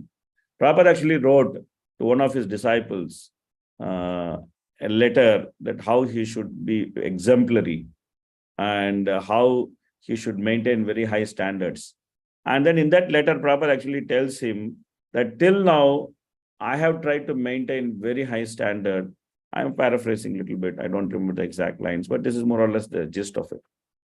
Prabhupada actually wrote to one of his disciples a letter that how he should be exemplary and how he should maintain very high standards. And then in that letter, Prabhupada actually tells him that till now, I have tried to maintain very high standard. I'm paraphrasing a little bit. I don't remember the exact lines, but this is more or less the gist of it.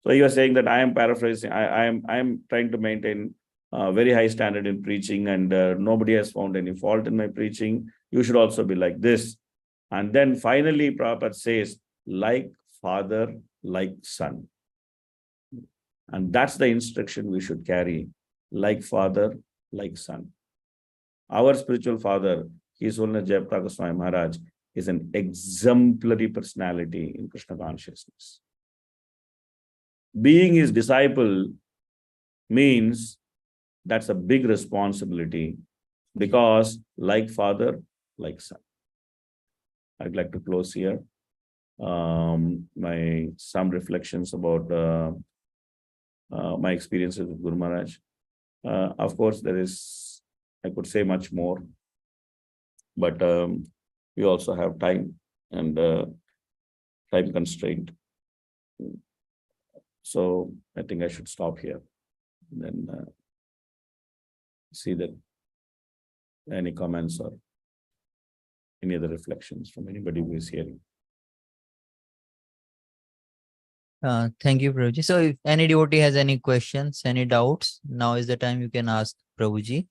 So you are saying that I am paraphrasing. I am trying to maintain very high standard in preaching, and nobody has found any fault in my preaching. You should also be like this. And then finally, Prabhupada says, like father, like son. And that's the instruction we should carry. Like father, like son. Our spiritual father, His Holiness Jayapataka Swami Maharaj, is an exemplary personality in Krishna consciousness. Being his disciple means that's a big responsibility, because like father, like son. I'd like to close here. Some reflections about my experiences with Guru Maharaj. Of course, I could say much more, but we also have time and time constraint. So I think I should stop here. Then see that any comments or any other reflections from anybody who is hearing. Thank you, Prabhuji. So if any devotee has any questions, any doubts, now is the time you can ask Prabhuji.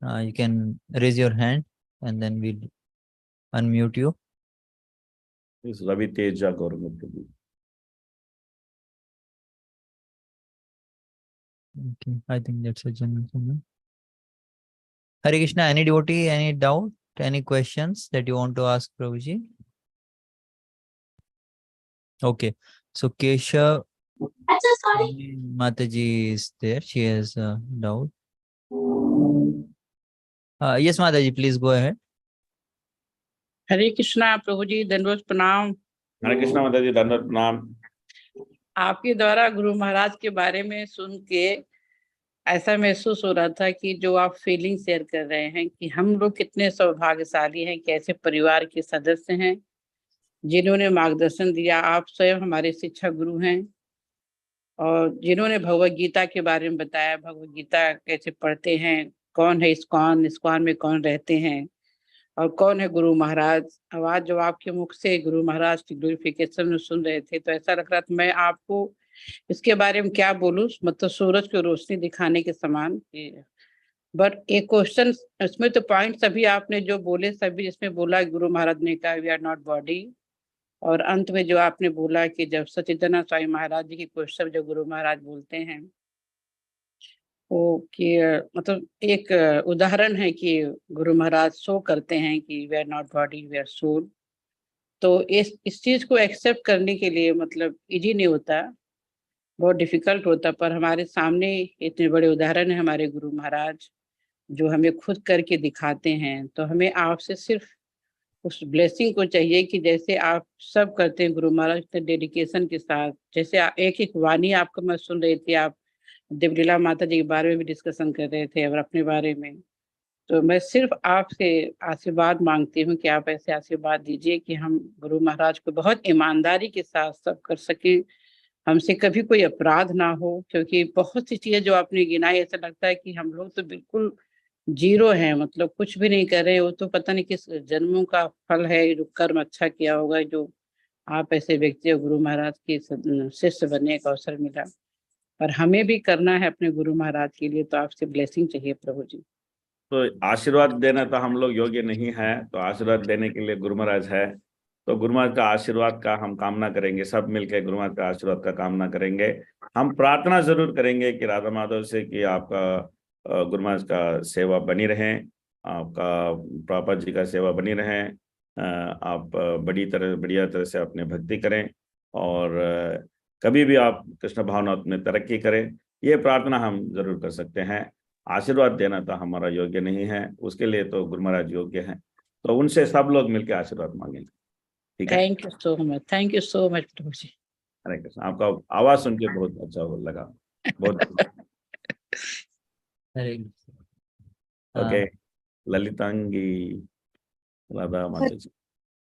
You can raise your hand and then we'll unmute you. This is Ravi Teja Gauranga Prabhu. Okay, I think that's a general comment. Hare Krishna, any devotee, any doubt, any questions that you want to ask Prabhuji? Okay, so Kesha Mataji is there. She has a doubt. Yes, Mataji, please go ahead. हरे कृष्णा प्रभु जी, दंडवत प्रणाम। हरे कृष्णा माताजी, दंडवत प्रणाम। आपके द्वारा गुरु महाराज के बारे में सुन के ऐसा महसूस हो रहा था कि जो आप फीलिंग शेयर कर रहे हैं कि हम लोग कितने सौभाग्यशाली हैं, कैसे परिवार के सदस्य हैं जिन्होंने मार्गदर्शन दिया। आप स्वयं हमारे शिक्षा गुरु हैं और जिन्होंने भगवत गीता के बारे में बताया, भगवत गीता कैसे पढ़ते हैं, कौन है इस्कॉन में कौन रहते हैं और कौन है गुरु महाराज। आवाज जब आपके मुख से गुरु महाराज की ग्लोरिफिकेशन में सुन रहे थे तो ऐसा लग रहा था मैं आपको इसके बारे में क्या बोलूं, मतलब सूरज की रोशनी दिखाने के समान। बट एक क्वेश्चन इसमें तो पॉइंट सभी आपने जो बोले सभी इसमें बोला गुरु महाराज ने कहा वी आर नॉट बॉडी, और अंत में जो आपने बोला कि जब सच्चिदानंद स्वामी महाराज जी की क्वेश्चन जो गुरु महाराज बोलते हैं वो कि मतलब एक उदाहरण है कि गुरु महाराज शो करते हैं कि we are not body we are soul. तो इस चीज को एक्सेप्ट करने के लिए मतलब इजी नहीं होता, बहुत डिफिकल्ट होता, पर हमारे सामने इतने बड़े उदाहरण है हमारे गुरु महाराज जो हमें खुद करके दिखाते हैं। तो हमें आपसे सिर्फ उस ब्लेसिंग को चाहिए कि जैसे आप सब करते हैं गुरु महाराज के डेडिकेशन के साथ, जैसे एक एक वाणी आपको मैं सुन रही थी, आप देवलीला माता जी के बारे में भी डिस्कशन कर रहे थे और अपने बारे में, तो मैं सिर्फ आपसे आशीर्वाद मांगती हूँ कि आप ऐसे आशीर्वाद दीजिए कि हम गुरु महाराज को बहुत ईमानदारी के साथ सब कर सके, हमसे कभी कोई अपराध ना हो, क्योंकि बहुत सी चीजें जो आपने गिनाई ऐसा लगता है कि हम लोग तो बिल्कुल जीरो हैं, मतलब कुछ भी नहीं कर रहे, वो तो पता नहीं किस जन्मों का फल है, जो कर्म अच्छा किया होगा, जो आप ऐसे व्यक्ति हो गुरु महाराज के शिष्य बनने का अवसर मिला, पर हमें भी करना है अपने गुरु महाराज के लिए, तो आपसे ब्लेसिंग चाहिए प्रभु जी। तो आशीर्वाद देना तो हम लोग योग्य नहीं है, तो आशीर्वाद देने के लिए गुरु महाराज है, तो गुरु महाराज का आशीर्वाद का हम कामना करेंगे, सब मिलकर गुरु महाराज का आशीर्वाद का कामना करेंगे। हम प्रार्थना जरूर करेंगे कि राधा माधव से कि आपका गुरु महाराज का सेवा बनी रहे, आपका प्रभुपाद जी का सेवा बनी रहे, आप बढ़िया तरह से अपने भक्ति करें और कभी भी आप कृष्ण भावना में तरक्की करें, ये प्रार्थना हम जरूर कर सकते हैं। आशीर्वाद देना तो हमारा योग्य नहीं है, उसके लिए तो गुरु महाराज योग्य हैं, तो उनसे सब लोग मिलकर आशीर्वाद मांगेंगे। ठीक है, thank you so much, thank you so much प्रभु जी। हरे कृष्ण। आपका आवाज सुन के बहुत अच्छा लगा, बहुत हरे ओके। ललितांगी राधा माता जी।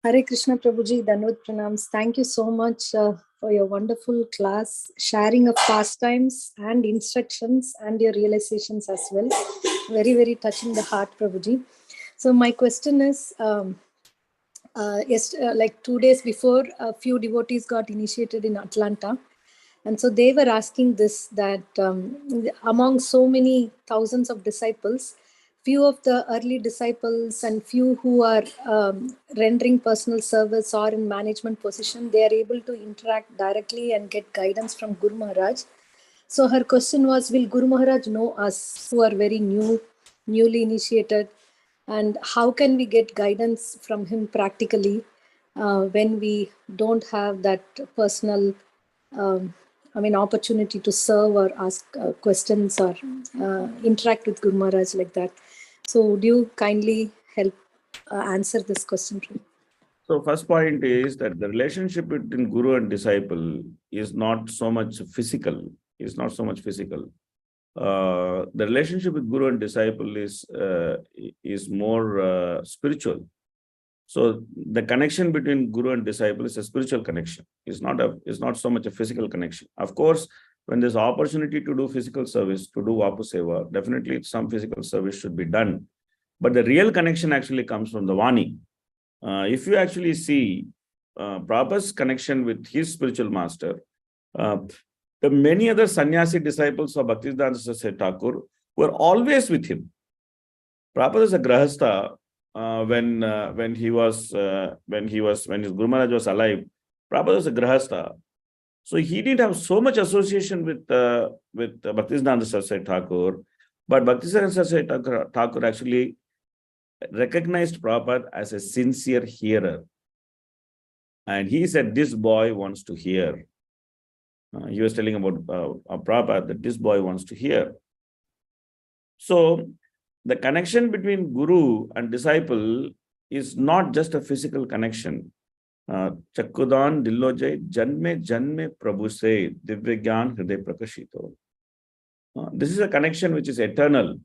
Hare Krishna Prabhuji, Dandavat Pranams. Thank you so much for your wonderful class, sharing of pastimes and instructions and your realizations as well. Very, very touching the heart, Prabhuji. So my question is, like 2 days before, a few devotees got initiated in Atlanta. And so they were asking this, that among so many thousands of disciples, few of the early disciples and few who are rendering personal service or in management position, they are able to interact directly and get guidance from Guru Maharaj. So her question was, will Guru Maharaj know us who are very newly initiated, and how can we get guidance from him practically when we don't have that personal opportunity to serve or ask questions or interact with Guru Maharaj like that? So would you kindly help answer this question? So first point is that the relationship between guru and disciple is not so much physical. The relationship with guru and disciple is more spiritual. So the connection between guru and disciple is a spiritual connection. It's not so much a physical connection. Of course, when there's opportunity to do physical service, to do Vapu Seva, definitely some physical service should be done. But the real connection actually comes from the Vani. If you actually see Prabhupada's connection with his spiritual master, the many other sannyasi disciples of Bhakti-śāstrī Sasya Thakur were always with him. Prabhupada is a grahastha. When his Guru Maharaj was alive, Prabhupada was a grahastha. So he didn't have so much association with Bhakti-śāstrī Sasya Thakur, but Bhakti-śāstrī Sasya Thakur actually recognized Prabhupada as a sincere hearer. And he said, this boy wants to hear. He was telling about Prabhupada that this boy wants to hear. So the connection between guru and disciple is not just a physical connection. Chakkudan dillojai janme janme prabhu se divyagyan hriday prakashito. This is a connection which is eternal.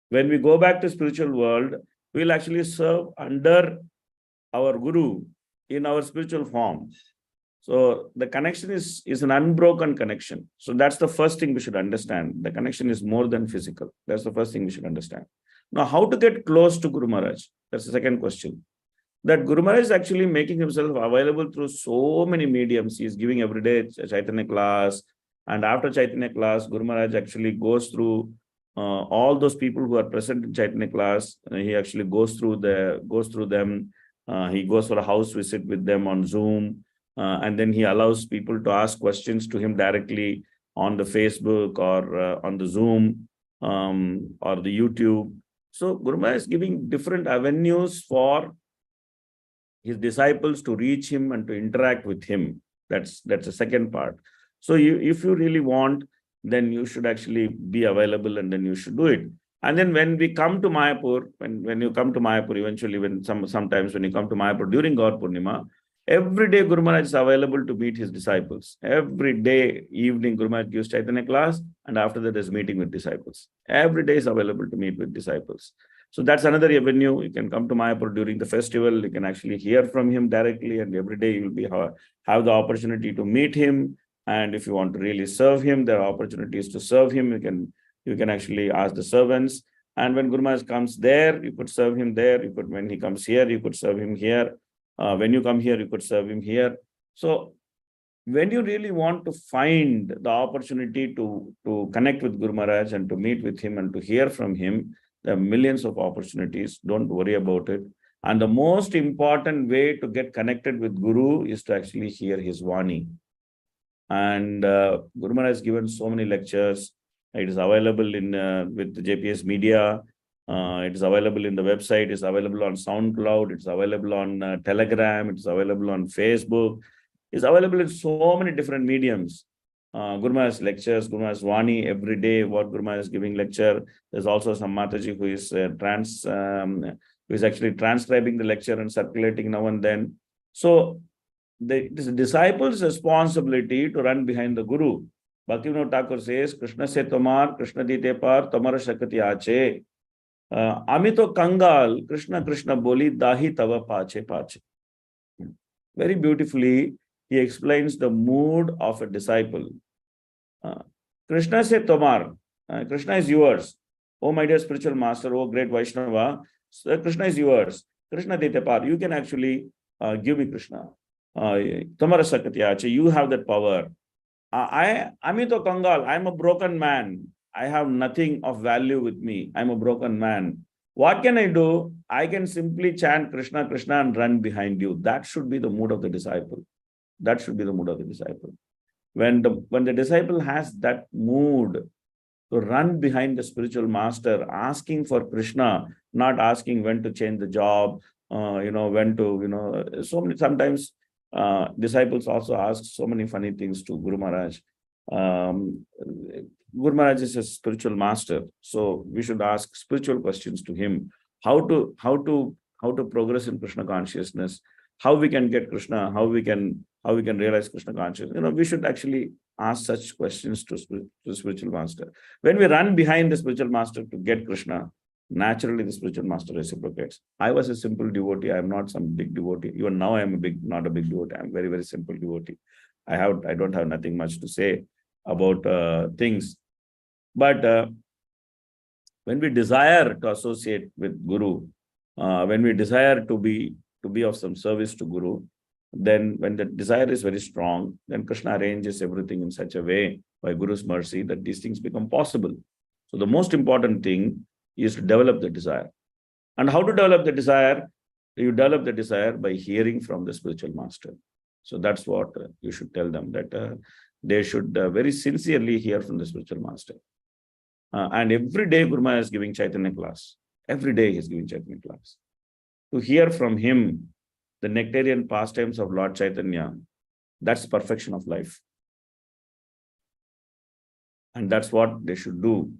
When we go back to spiritual world, we will actually serve under our guru in our spiritual form. So the connection is an unbroken connection. So that's the first thing we should understand. The connection is more than physical. That's the first thing we should understand. Now, how to get close to Guru Maharaj? That's the second question. That Guru Maharaj is actually making himself available through so many mediums. He is giving every day Chaitanya class. And after Chaitanya class, Guru Maharaj actually goes through all those people who are present in Chaitanya class. He actually goes through them. He goes for a house visit with them on Zoom. And then he allows people to ask questions to him directly on the Facebook or on the Zoom or the YouTube. So Guru Maharaj is giving different avenues for his disciples to reach him and to interact with him. That's the second part. So if you really want, then you should actually be available and then you should do it. And then when we come to Māyāpur, when you come to Māyāpur, eventually sometimes when you come to Māyāpur during Gaur Purnima, every day Guru Maharaj is available to meet his disciples. Every day evening Guru Maharaj gives Chaitanya class, and after that there's meeting with disciples. Every day is available to meet with disciples. So that's another avenue. You can come to Māyāpur during the festival. You can actually hear from him directly, and every day you will have the opportunity to meet him. And if you want to really serve him, there are opportunities to serve him. You can actually ask the servants. And when Guru Maharaj comes there, you could serve him there. When he comes here, you could serve him here. When you come here, you could serve him here. So when you really want to find the opportunity to connect with Guru Maharaj and to meet with him and to hear from him, there are millions of opportunities. Don't worry about it. And the most important way to get connected with Guru is to actually hear his Vani. And Guru Maharaj has given so many lectures. It is available with the JPS Media. It is available in the website. It's available on SoundCloud. It's available on Telegram. It's available on Facebook. It's available in so many different mediums. Guru Maharaj's lectures, Guru Maharaj's Vani, every day what Guru Maharaj is giving lecture. There's also some Mataji who is actually transcribing the lecture and circulating now and then. So it is the disciple's responsibility to run behind the Guru. Bhaktivinoda Thakur says, Krishna se tomar, Krishna dite par, tomar shakti ache. Amito Kangal, Krishna Krishna boli, dahi tava pache pache. Very beautifully, he explains the mood of a disciple. Krishna se tomar, Krishna is yours. Oh, my dear spiritual master, oh, great Vaishnava, Krishna is yours. Krishna dite par, you can actually give me Krishna. Tomara shakti ache, you have that power. Amito Kangal, I'm a broken man. I have nothing of value with me. I'm a broken man. What can I do? I can simply chant Krishna, Krishna and run behind you. That should be the mood of the disciple. That should be the mood of the disciple. When the disciple has that mood to run behind the spiritual master, asking for Krishna, not asking when to change the job, when to, sometimes disciples also ask so many funny things to Guru Maharaj. Guru Maharaj is a spiritual master, so we should ask spiritual questions to him. How to progress in Krishna consciousness, how we can get Krishna, how we can realize Krishna consciousness. We should actually ask such questions to the spiritual master. When we run behind the spiritual master to get Krishna, naturally the spiritual master reciprocates. I was a simple devotee. I am not some big devotee. Even now I am not a big devotee. I am very, very simple devotee. I don't have nothing much to say about things. But when we desire to associate with Guru, when we desire to be of some service to Guru, then when the desire is very strong, then Krishna arranges everything in such a way by Guru's mercy that these things become possible. So the most important thing is to develop the desire. And how to develop the desire? You develop the desire by hearing from the spiritual master. So that's what you should tell them, that they should very sincerely hear from the spiritual master. And every day Guru Maharaj is giving Chaitanya class. Every day he is giving Chaitanya class. To hear from him the nectarian pastimes of Lord Chaitanya, that's perfection of life. And that's what they should do.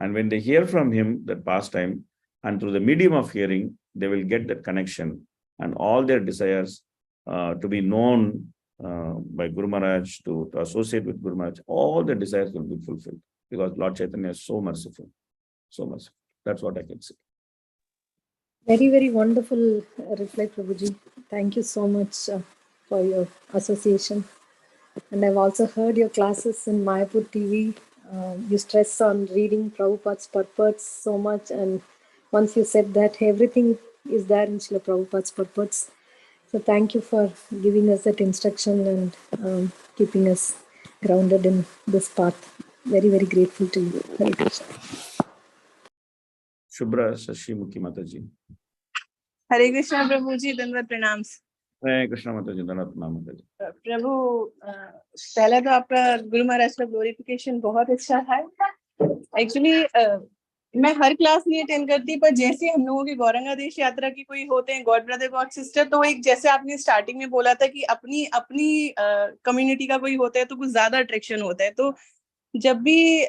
And when they hear from him that pastime, and through the medium of hearing, they will get that connection, and all their desires to be known by Guru Maharaj, to associate with Guru Maharaj, all their desires will be fulfilled, because Lord Chaitanya is so merciful, so merciful. That's what I can say. Very, very wonderful reply, Prabhuji. Thank you so much for your association. And I've also heard your classes in Māyāpur TV. You stress on reading Prabhupada's purports so much, and once you said that, everything is there in Srila Prabhupada's purports. So thank you for giving us that instruction and keeping us grounded in this path. Very, very grateful to you. Hare Krishna. Shubhra Shashimukhi Mataji. Hare Krishna Prabhuji, Dandavat Pranams. Hare Krishna Mataji, Dandavat Pranam Mataji. प्रभु पहले तो आपका गुरु महाराज का glorification बहुत अच्छा है. Actually मैं हर class नहीं attend करती, पर जैसे हम लोगों की गौरंगादेश यात्रा की कोई होते हैं गॉड ब्रदर गॉड सिस्टर, तो एक जैसे आपने स्टार्टिंग में बोला था कि अपनी कम्युनिटी का कोई होता है तो कुछ ज्यादा अट्रैक्शन होता है. तो जब भी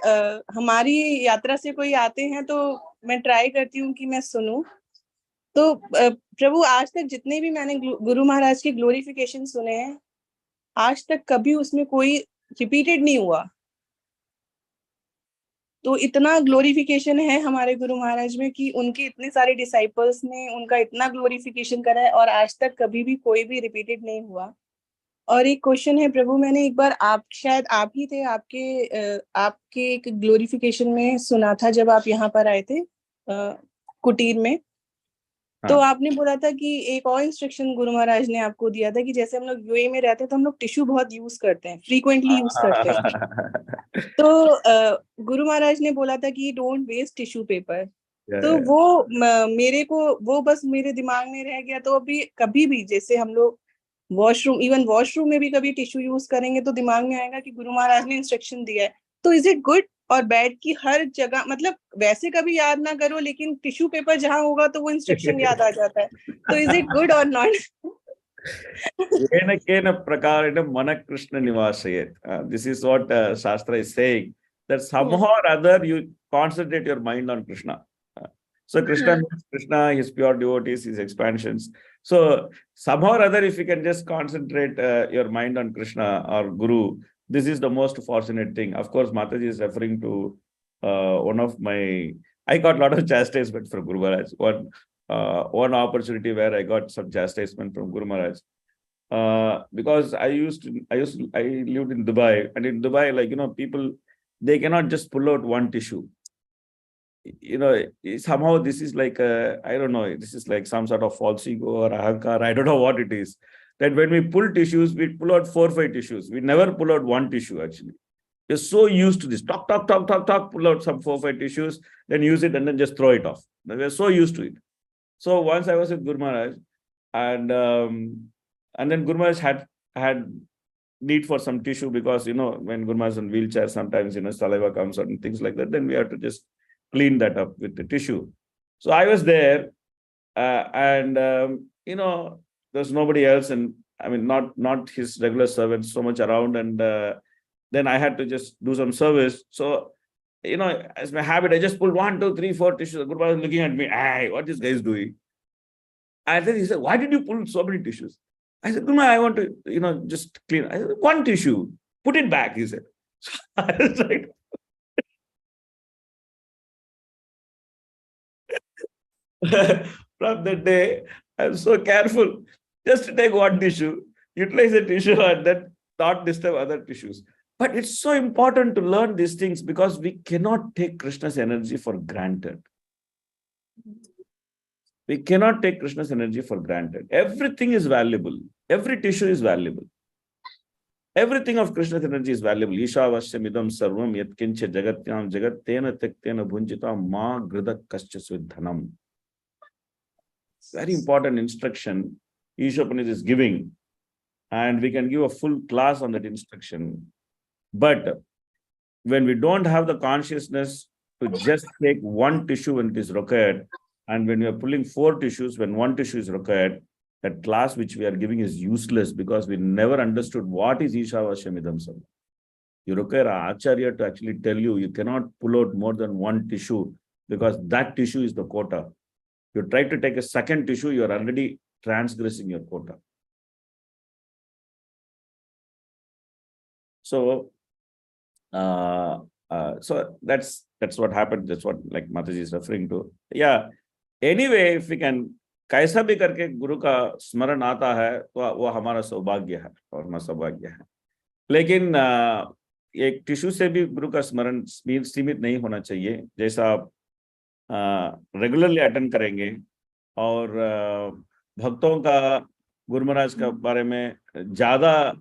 हमारी यात्रा से कोई आते हैं तो मैं ट्राई करती हूँ कि मैं सुनूं। तो प्रभु, आज तक जितने भी मैंने गुरु महाराज के ग्लोरिफिकेशन सुने हैं, आज तक कभी उसमें कोई रिपीटेड नहीं हुआ। तो इतना ग्लोरिफिकेशन है हमारे गुरु महाराज में कि उनके इतने सारे डिसाइपल्स ने उनका इतना ग्लोरिफिकेशन करा है और आज तक कभी भी कोई भी रिपीटेड नहीं हुआ। और एक क्वेश्चन है प्रभु, मैंने एक बार शायद आप ही थे, आपके एक ग्लोरिफिकेशन में सुना था जब आप यहाँ पर आए थे कुटीर में। तो आपने बोला था कि एक और इंस्ट्रक्शन गुरु महाराज ने आपको दिया था कि जैसे हम लोग यूए में रहते हैं तो हम लोग टिश्यू बहुत यूज करते हैं, फ्रीक्वेंटली यूज करते हैं। तो गुरु महाराज ने बोला था कि डोंट वेस्ट टिश्यू पेपर। तो वो मेरे को वो बस मेरे दिमाग में रह गया। तो अभी कभी भी जैसे हम लोग वॉशरूम, इवन वॉशरूम में भी कभी टिश्यू यूज करेंगे तो दिमाग में आएगा कि गुरु महाराज ने इंस्ट्रक्शन दिया है। तो इज इट गुड और बैड की हर जगह, मतलब वैसे कभी याद ना करो लेकिन टिश्यू पेपर जहां होगा तो वो इंस्ट्रक्शन याद आ जाता है। तो इज इट गुड और नॉट? येन केन प्रकारेण मन Krishna निवासयेत्. This is what Shastra is saying, that somehow or other you concentrate your mind on Krishna. So Krishna means Krishna, his pure devotees, his expansions. So somehow or other, if you can just concentrate your mind on Krishna or Guru, this is the most fortunate thing. Of course, Mataji is referring to one of my, I got a lot of chastisement from Guru Maharaj. One opportunity where I got some chastisement from Guru Maharaj. Because I lived in Dubai, and in Dubai, like, people, they cannot just pull out one tissue. Somehow this is like, I don't know, this is like some sort of false ego or ahankar, I don't know what it is. That when we pull tissues, we pull out 4 or 5 tissues. We never pull out one tissue, actually. We're so used to this. Talk, pull out some 4 or 5 tissues, then use it and then just throw it off. We're so used to it. So once I was with Guru Maharaj, and then Guru Maharaj had need for some tissue because, when Guru Maharaj is in wheelchair, sometimes, saliva comes out and things like that, then we have to just clean that up with the tissue. So I was there, and there's nobody else, and I mean, not his regular servants so much around, and then I had to just do some service. So, as my habit, I just pulled 1, 2, 3, 4 tissues. Guru Maharaj was looking at me, hey, what this guy is doing? And then he said, why did you pull so many tissues? I said, Guru Maharaj, I want to, just clean. I said, one tissue, put it back, he said. So I was like, from that day, I'm so careful just to take one tissue, utilize the tissue, and then not disturb other tissues. But it's so important to learn these things because we cannot take Krishna's energy for granted. We cannot take Krishna's energy for granted. Everything is valuable. Every tissue is valuable. Everything of Krishna's energy is valuable. Ishavasya midam sarvam yatkincha jagatyam jagattena tektena bhunjita ma grida kaschasvid dhanam. Very important instruction Ishopanit is giving, and we can give a full class on that instruction. But when we don't have the consciousness to just take one tissue when it is required, and when we are pulling 4 tissues when one tissue is required, that class which we are giving is useless because we never understood what is Ishavasya midam sarvam. You require an acharya to actually tell you, you cannot pull out more than one tissue because that tissue is the quota. You try to take a second tissue, you are already transgressing your quota. So, so that's what happened. That's what like Mataji is referring to. Yeah. Anyway, if we can, कैसा भी करके गुरु का स्मरण आता है तो वो हमारा सौभाग्य है और हमारा सौभाग्य है. लेकिन एक टिश्यू से भी गुरु का स्मरण सीमित नहीं होना चाहिए. जैसा आप रेगुलरली अटेंड करेंगे और भक्तों का गुरु महाराज का बारे में ज्यादा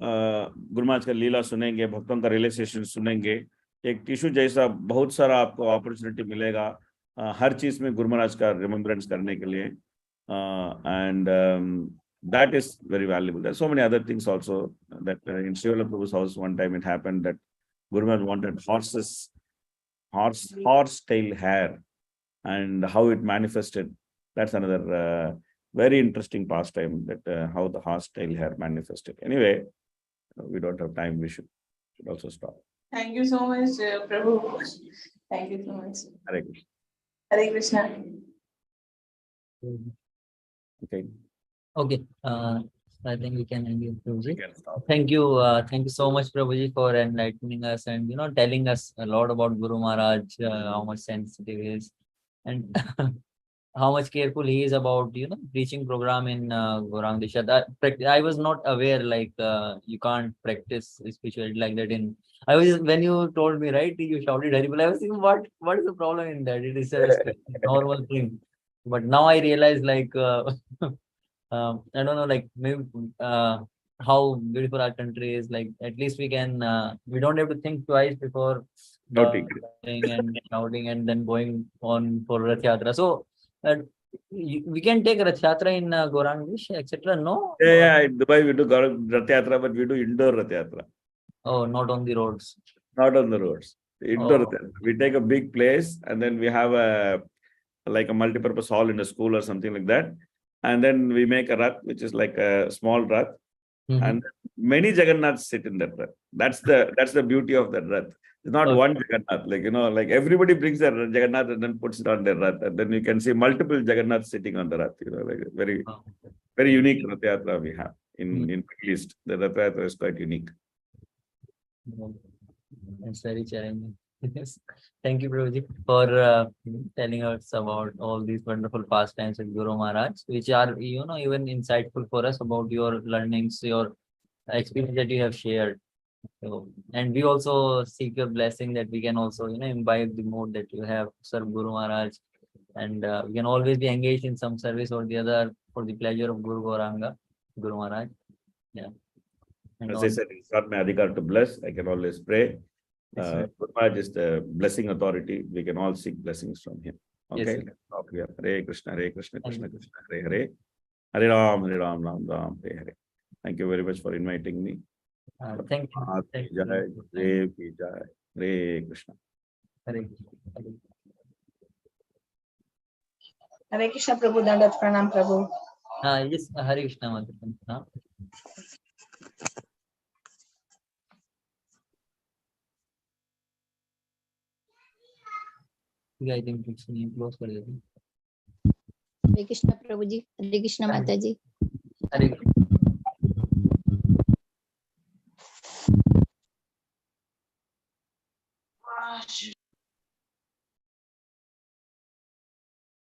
गुरु महाराज का लीला सुनेंगे, भक्तों का रिलैक्सेशन सुनेंगे, एक टिश्यू जैसा बहुत सारा आपको अपॉर्चुनिटी मिलेगा हर चीज में गुरु महाराज का रिमेम्बरेंस करने के लिए. And that is very valuable. There's so many other things also that in Lila Prabhu's house one time it happened that Guru Maharaj wanted horse tail hair and how it manifested. That's another very interesting pastime, that how the horse tail hair manifested. Anyway, we don't have time. We should also stop. Thank you so much, Prabhu. Thank you so much. Hare Krishna. Hare Krishna. Okay. Okay. I think we can end it, Prabhuji. We can stop. Thank you so much, Prabhuji, for enlightening us and telling us a lot about Guru Maharaj, how much sensitive he is, and how much careful he is about preaching program in Gauranga Desha. I was not aware like you can't practice spirituality like that in. I was when you told me, right, you shouted Harilīlā. I was thinking, what is the problem in that? It is a normal thing. But now I realize like I don't know, like maybe how beautiful our country is. Like at least we can we don't have to think twice before Shouting. shouting and then going on for Rath Yatra. So we can take Rath Yatra in Gauranga Desha, etc. No? Yeah, in Dubai we do Rath Yatra, but we do indoor Rath Yatra. Oh, not on the roads. Not on the roads. Indoor Oh. Rath Yatra. We take a big place and then we have a multi-purpose hall in a school or something like that. And then we make a Rath, which is like a small Rath. Mhm. And many Jagannaths sit in that Rath. That's the beauty of that Rath. It's not Okay. one Jagannath. Like everybody brings their Jagannath and then puts it on their Rath. And then you can see multiple Jagannaths sitting on the Rath. Like a very, Oh. very unique Rath Yatra we have in Middle East. The Rath Yatra is quite unique. It's very challenging. Yes. Thank you, Prabhuji, for telling us about all these wonderful pastimes of Guru Maharaj, which are, even insightful for us about your learnings, your experience that you have shared. So, and we also seek your blessing that we can also, imbibe the mode that you have, serve Guru Maharaj, and we can always be engaged in some service or the other for the pleasure of Guru Gauranga, Guru Maharaj. Yeah. And As I said, it's not my adhikar to bless. I can always pray. Yes, sir. Guru Maharaj is the blessing authority. We can all seek blessings from him. Yes, Okay. sir. Let's stop here. Hare Krishna, Krishna Thank you. Krishna, Hare Hare. Hare Ram, Ram, Ram, Hare Hare. Thank you very much for inviting me. Thank you. Maharaj Thank ki you. Jai, Dev ki Jai. Hare Krishna. Hare Krishna. Hare Krishna, Prabhu. Dandat Pranam, Prabhu. Yes, Hare Krishna, Mother. I think it's close for you. हरे कृष्ण प्रभु जी, हरे कृष्ण माता जी। Hare Krishna.